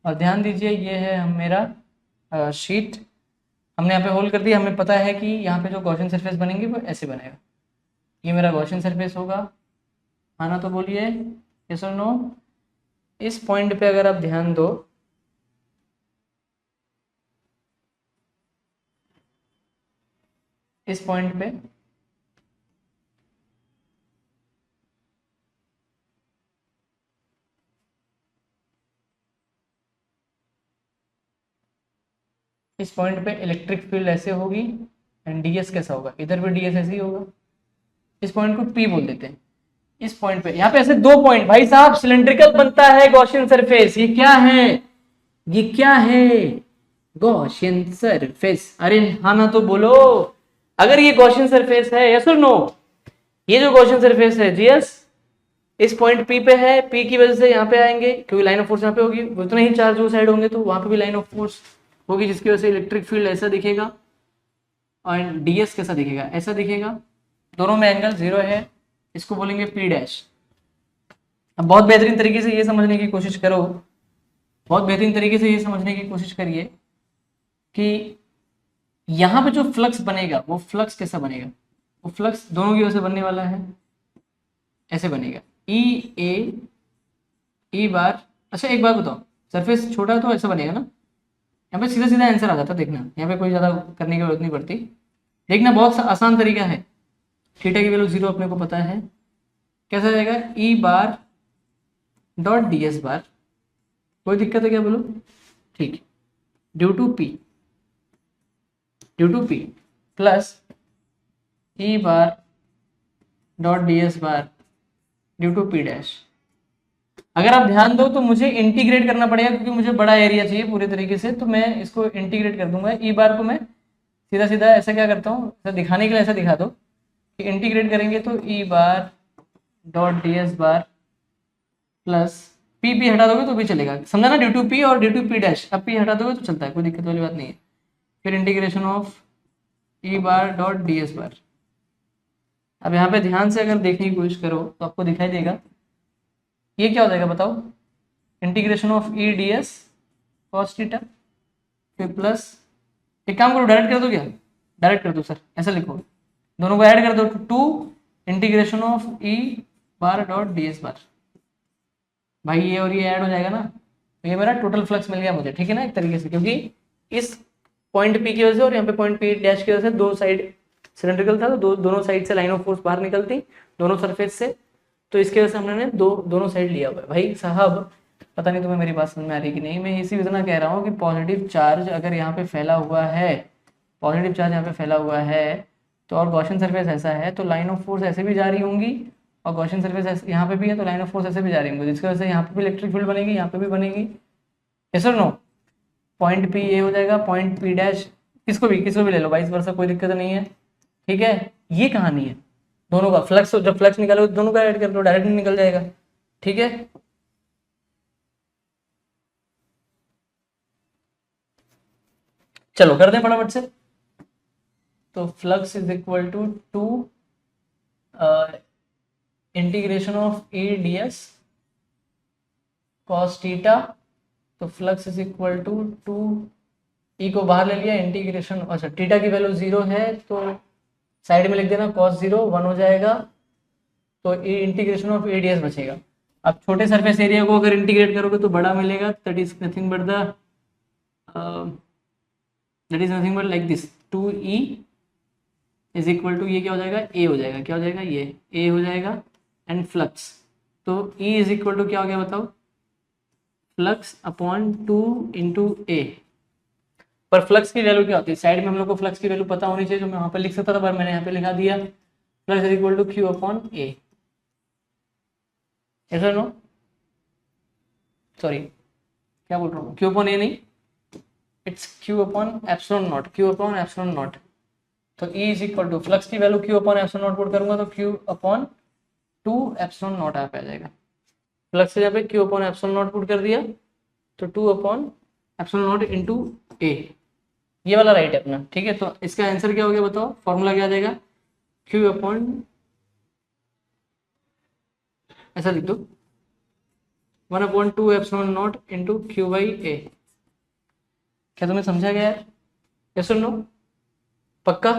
और ध्यान दीजिए, ये है हम मेरा शीट, हमने यहाँ पे होल्ड कर दिया। हमें पता है कि यहाँ पे जो गॉसियन सरफेस बनेंगे वो ऐसे बनेगा। ये मेरा गॉसियन सरफेस होगा, हाँ ना, तो बोलिए यस और नो। इस पॉइंट पे अगर आप ध्यान दो, इस पॉइंट पे इस पॉइंट पे इलेक्ट्रिक फील्ड ऐसे होगी एंड डीएस कैसा होगा, इधर भी डीएस ऐसे ही होगा। इस पॉइंट को P बोल देते हैं। इस पॉइंट पे यहाँ पे ऐसे दो पॉइंट, भाई साहब सिलेंड्रिकल बनता है गॉसियन सरफेस। ये क्या है, ये क्या है, गॉसियन सरफेस। अरे हाँ ना तो बोलो, अगर ये गॉसियन सरफेस है, यस और नो? ये जो गॉसियन सरफेस है जीएस, इस पॉइंट P पे है, P की वजह से यहाँ पे आएंगे क्योंकि लाइन ऑफ फोर्स यहाँ पे होगी, उतने ही चार्ज वो साइड होंगे तो वहां पे भी लाइन ऑफ फोर्स होगी, जिसकी वजह से इलेक्ट्रिक फील्ड ऐसा दिखेगा और ds कैसा दिखेगा, ऐसा दिखेगा। दोनों में एंगल 0 है, इसको बोलेंगे P डैश। अब बहुत बेहतरीन तरीके से ये समझने की कोशिश करो, बहुत बेहतरीन तरीके से ये समझने की कोशिश करिए कि यहाँ पे जो फ्लक्स बनेगा वो फ्लक्स कैसा बनेगा। वो फ्लक्स दोनों की वजह से बनने वाला है, ऐसे बनेगा ई ए ई बार। अच्छा एक बात बताओ, सरफेस छोटा है तो ऐसा बनेगा ना, यहाँ पे सीधा सीधा आंसर आ जाता, देखना यहाँ पे कोई ज़्यादा करने की जरूरत नहीं पड़ती, देखना बहुत आसान तरीका है। थीटा की वैल्यू 0 अपने को पता है, कैसा जाएगा E bar dot D S bar. कोई दिक्कत है क्या बोलो? ठीक, due to P plus E bar dot D S bar due to P dash. अगर आप ध्यान दो तो मुझे इंटीग्रेट करना पड़ेगा क्योंकि मुझे बड़ा एरिया चाहिए पूरे तरीके से, तो मैं इसको इंटीग्रेट कर दूंगा। ई बार को मैं सीधा सीधा ऐसा क्या करता हूँ, ऐसा दिखाने के लिए ऐसा दिखा दो कि इंटीग्रेट करेंगे तो E bar dot D S बार प्लस पी हटा दोगे तो भी चलेगा, समझा ना, ड्यू टू पी और ड्यू टू पी डैश। अब पी हटा दोगे तो चलता है, कोई दिक्कत वाली बात नहीं है। फिर integration of E bar dot D S bar. अब यहाँ पे ध्यान से अगर देखने की कोशिश करो तो आपको दिखाई देगा ये क्या हो जाएगा बताओ, integration of E D S cos theta, फिर प्लस, एक काम करो डायरेक्ट कर दो, क्या डायरेक्ट कर दो सर, ऐसा लिखो, दोनों को ऐड कर दो, two integration of E bar dot D S bar. भाई ये और ये ऐड हो जाएगा ना, तो ये मेरा टोटल फ्लक्स मिल गया मुझे, ठीक है ना, एक तरीके से, क्योंकि इस पॉइंट P की वजह से और यहाँ पे पॉइंट P डैश की वजह से दो साइड सिलेंड्रिकल था, तो दोनों साइड से लाइन ऑफ फोर्स बाहर निकलती दोनों सरफेस से, तो इसके वजह से हमने दोनों साइड लिया हुआ है। भाई साहब पता नहीं तुम्हें मेरी बात समझ में आ रही कि नहीं, मैं इसी वजह कह रहा हूँ कि पॉजिटिव चार्ज अगर यहाँ पे फैला हुआ है, पॉजिटिव चार्ज यहाँ पे फैला हुआ है तो, और गॉसियन सरफेस ऐसा है तो लाइन ऑफ फोर्स ऐसे भी जा रही होंगी, और गॉसियन सरफेस यहाँ पे भी है तो लाइन ऑफ फोर्स ऐसे भी जा रही होंगी, जिसकी वजह से यहाँ पे भी इलेक्ट्रिक फील्ड बनेगी, यहाँ पे भी बनेगी। यस और नो? पॉइंट P ये हो जाएगा, पॉइंट P डैश किसको भी ले लो, वाइस वर्सा, कोई दिक्कत नहीं है, ठीक है। ये कहानी है दोनों का फ्लक्स, जब फ्लक्स निकालो दोनों का ऐड कर लो, डायरेक्ट निकल जाएगा, ठीक है। चलो कर दें फटाफट से। तो flux is equal to integration of A D S cos theta, तो flux is equal to E को बाहर ले लिया, इंटीग्रेशन, अच्छा थीटा की वैल्यू 0 है तो साइड में लिख देना cos 0 1 हो जाएगा, तो integration of A D S बचेगा। अब छोटे सरफेस एरिया को अगर इंटीग्रेट करोगे तो बड़ा मिलेगा, that is nothing but like this, 2e is equal to, ये क्या हो जाएगा, a हो जाएगा, क्या हो जाएगा, ये a हो जाएगा, एंड फ्लक्स, तो e इज इक्वल टू क्या हो गया बताओ, फ्लक्स अपॉन 2 इंटू ए। पर फ्लक्स की वैल्यू क्या होती है, साइड में हम लोग को फ्लक्स की वैल्यू पता होनी चाहिए, जो मैं वहां पे लिख सकता था पर मैंने यहाँ पे लिखा दिया, flux is equal to Q upon A. ऐसा नो, सॉरी क्या बोल रहा हूँ, क्यू अपॉन ए नहीं, it's Q upon epsilon naught, Q upon epsilon naught. तो E is equal to flux की value Q upon epsilon naught put करूंगा तो क्यू अपॉन 2 एप्सिलॉन नॉट आ जाएगा। फ्लक्स से यहाँ पे Q upon epsilon naught put कर दिया तो 2 upon epsilon naught into A, ये वाला राइट है अपना, ठीक है। तो इसका आंसर क्या हो गया बताओ, फॉर्मूला क्या आ जाएगा, क्यू अपॉन, ऐसा लिख दो, 1/2 epsilon naught into Q by A. क्या तुम्हें समझा गया यार, यस और नो, पक्का?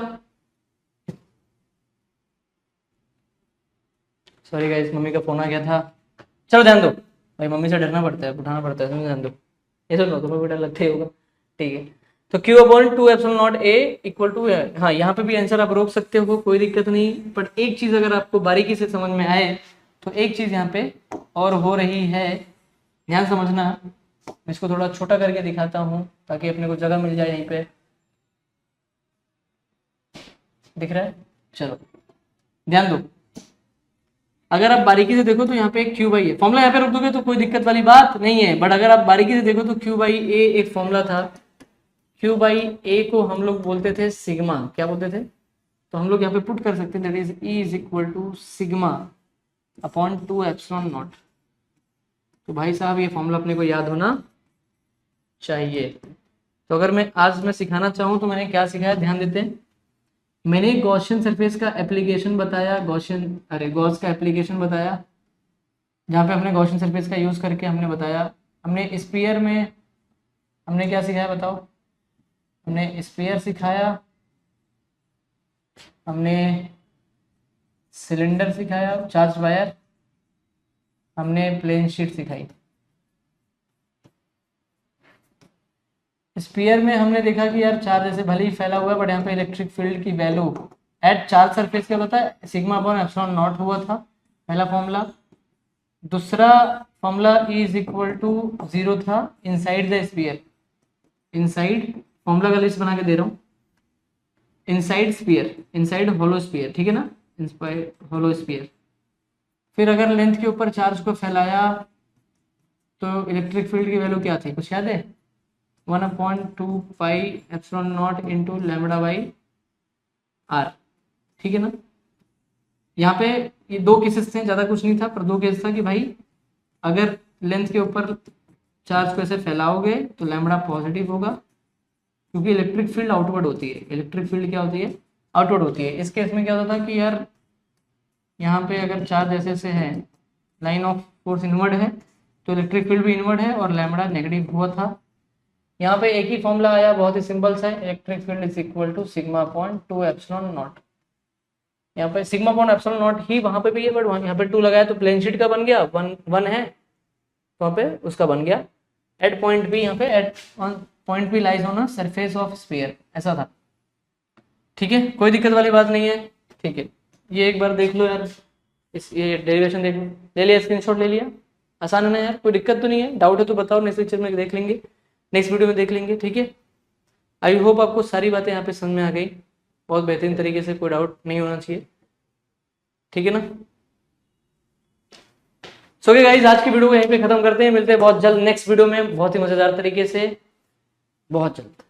सॉरी गाइस, मम्मी का फोन आ गया था, चलो ध्यान दो भाई, मम्मी से डरना पड़ता है, उठाना पड़ता है, ध्यान दो, ये सुन लो, तुम्हें भी डर लगता ही होगा, ठीक है। तो Q upon 2 epsilon naught A equal to, हाँ यहाँ पे भी आंसर आप रोक सकते हो, कोई दिक्कत नहीं, पर एक चीज अगर आपको बारीकी से समझ में आए तो एक चीज यहाँ पे और हो रही है, ध्यान समझना, मैं इसको थोड़ा छोटा करके दिखाता हूँ ताकि अपने को जगह मिल जाए, यहीं पे दिख रहा है, चलो ध्यान दो। अगर आप बारीकी से देखो तो यहाँ पे क्यू बाई ए फॉर्मूला यहाँ पे रख दोगे तो कोई दिक्कत वाली बात नहीं है, बट अगर आप बारीकी से देखो तो क्यू बाई ए एक फॉर्मूला था। क्यू बाई ए को हम लोग बोलते थे सिग्मा, क्या बोलते थे, तो हम लोग यहाँ पे पुट कर सकते हैं that is E is equal to sigma upon 2 epsilon naught. तो भाई साहब ये फॉर्मूला अपने को याद होना चाहिए। तो अगर मैं आज मैं सिखाना चाहूँ तो मैंने क्या सिखाया, ध्यान देते हैं। मैंने गॉसियन सरफेस का एप्लीकेशन बताया, गॉस का एप्लीकेशन बताया, जहाँ पे हमने गॉसियन सरफेस का यूज करके हमने बताया। हमने स्फीयर में हमने क्या सिखाया बताओ, हमने स्फीयर सिखाया, हमने सिलेंडर सिखाया चार्ज वायर, हमने प्लेन शीट सिखाई। स्फीयर में हमने देखा कि यार चार्ज जैसे भले ही फैला हुआ है बट यहाँ पे इलेक्ट्रिक फील्ड की वैल्यू एट चार्ज सरफेस क्या होता है, सिग्मा अपॉन एप्सिलॉन नॉट हुआ था पहला फॉर्मूला। दूसरा formula E is equal to 0 था inside the sphere, inside formula का लिस्ट बना के दे रहा हूँ, inside sphere, inside hollow sphere, ठीक है ना, इनसाइड होलो स्फीयर। फिर अगर लेंथ के ऊपर चार्ज को फैलाया तो इलेक्ट्रिक फील्ड की वैल्यू क्या थी, कुछ याद है, 1/2 pi epsilon naught into lambda by R, ठीक है ना। यहाँ पे ये दो केसेस थे, ज़्यादा कुछ नहीं था, पर दो केस था कि भाई अगर लेंथ के ऊपर चार्ज को ऐसे फैलाओगे तो लैम्बडा पॉजिटिव होगा, क्योंकि इलेक्ट्रिक फील्ड आउटवर्ड होती है, इलेक्ट्रिक फील्ड क्या होती है, आउटवर्ड होती है। इस केस में क्या होता था कि यार यहाँ पे अगर चार्ज ऐसे से है, लाइन ऑफ फोर्स इनवर्ड है, तो इलेक्ट्रिक फील्ड भी इनवर्ड है और लैम्बडा नेगेटिव हुआ था। यहाँ पे एक ही फॉर्मूला आया, बहुत ही सिंपल सा है, electric field is equal to sigma upon 2 epsilon naught. यहाँ पे सिग्मा अपॉन एप्सिलॉन नॉट ही वहाँ पे भी है, बट यहाँ पे 2 लगाया तो प्लेन शीट का बन गया, वन है तो वहाँ पे उसका बन गया। एट पॉइंट बी, यहाँ पे at point B lies on a surface of sphere, ऐसा था, ठीक है, कोई दिक्कत वाली बात नहीं है, ठीक है। ये एक बार देख लो यार, ये डेरिवेशन देख लो, ले लिया स्क्रीनशॉट ले लिया, आसान है ना यार, कोई दिक्कत तो नहीं है, डाउट है तो बताओ, नेक्स्ट लेक्चर में देख लेंगे, नेक्स्ट वीडियो में देख लेंगे, ठीक है। आई होप आपको सारी बातें यहाँ पे समझ में आ गई बहुत बेहतरीन तरीके से, कोई डाउट नहीं होना चाहिए, ठीक है ना। सो गाइस आज की वीडियो को यहीं पे खत्म करते हैं, मिलते हैं बहुत जल्द नेक्स्ट वीडियो में बहुत ही मजेदार तरीके से, बहुत जल्द।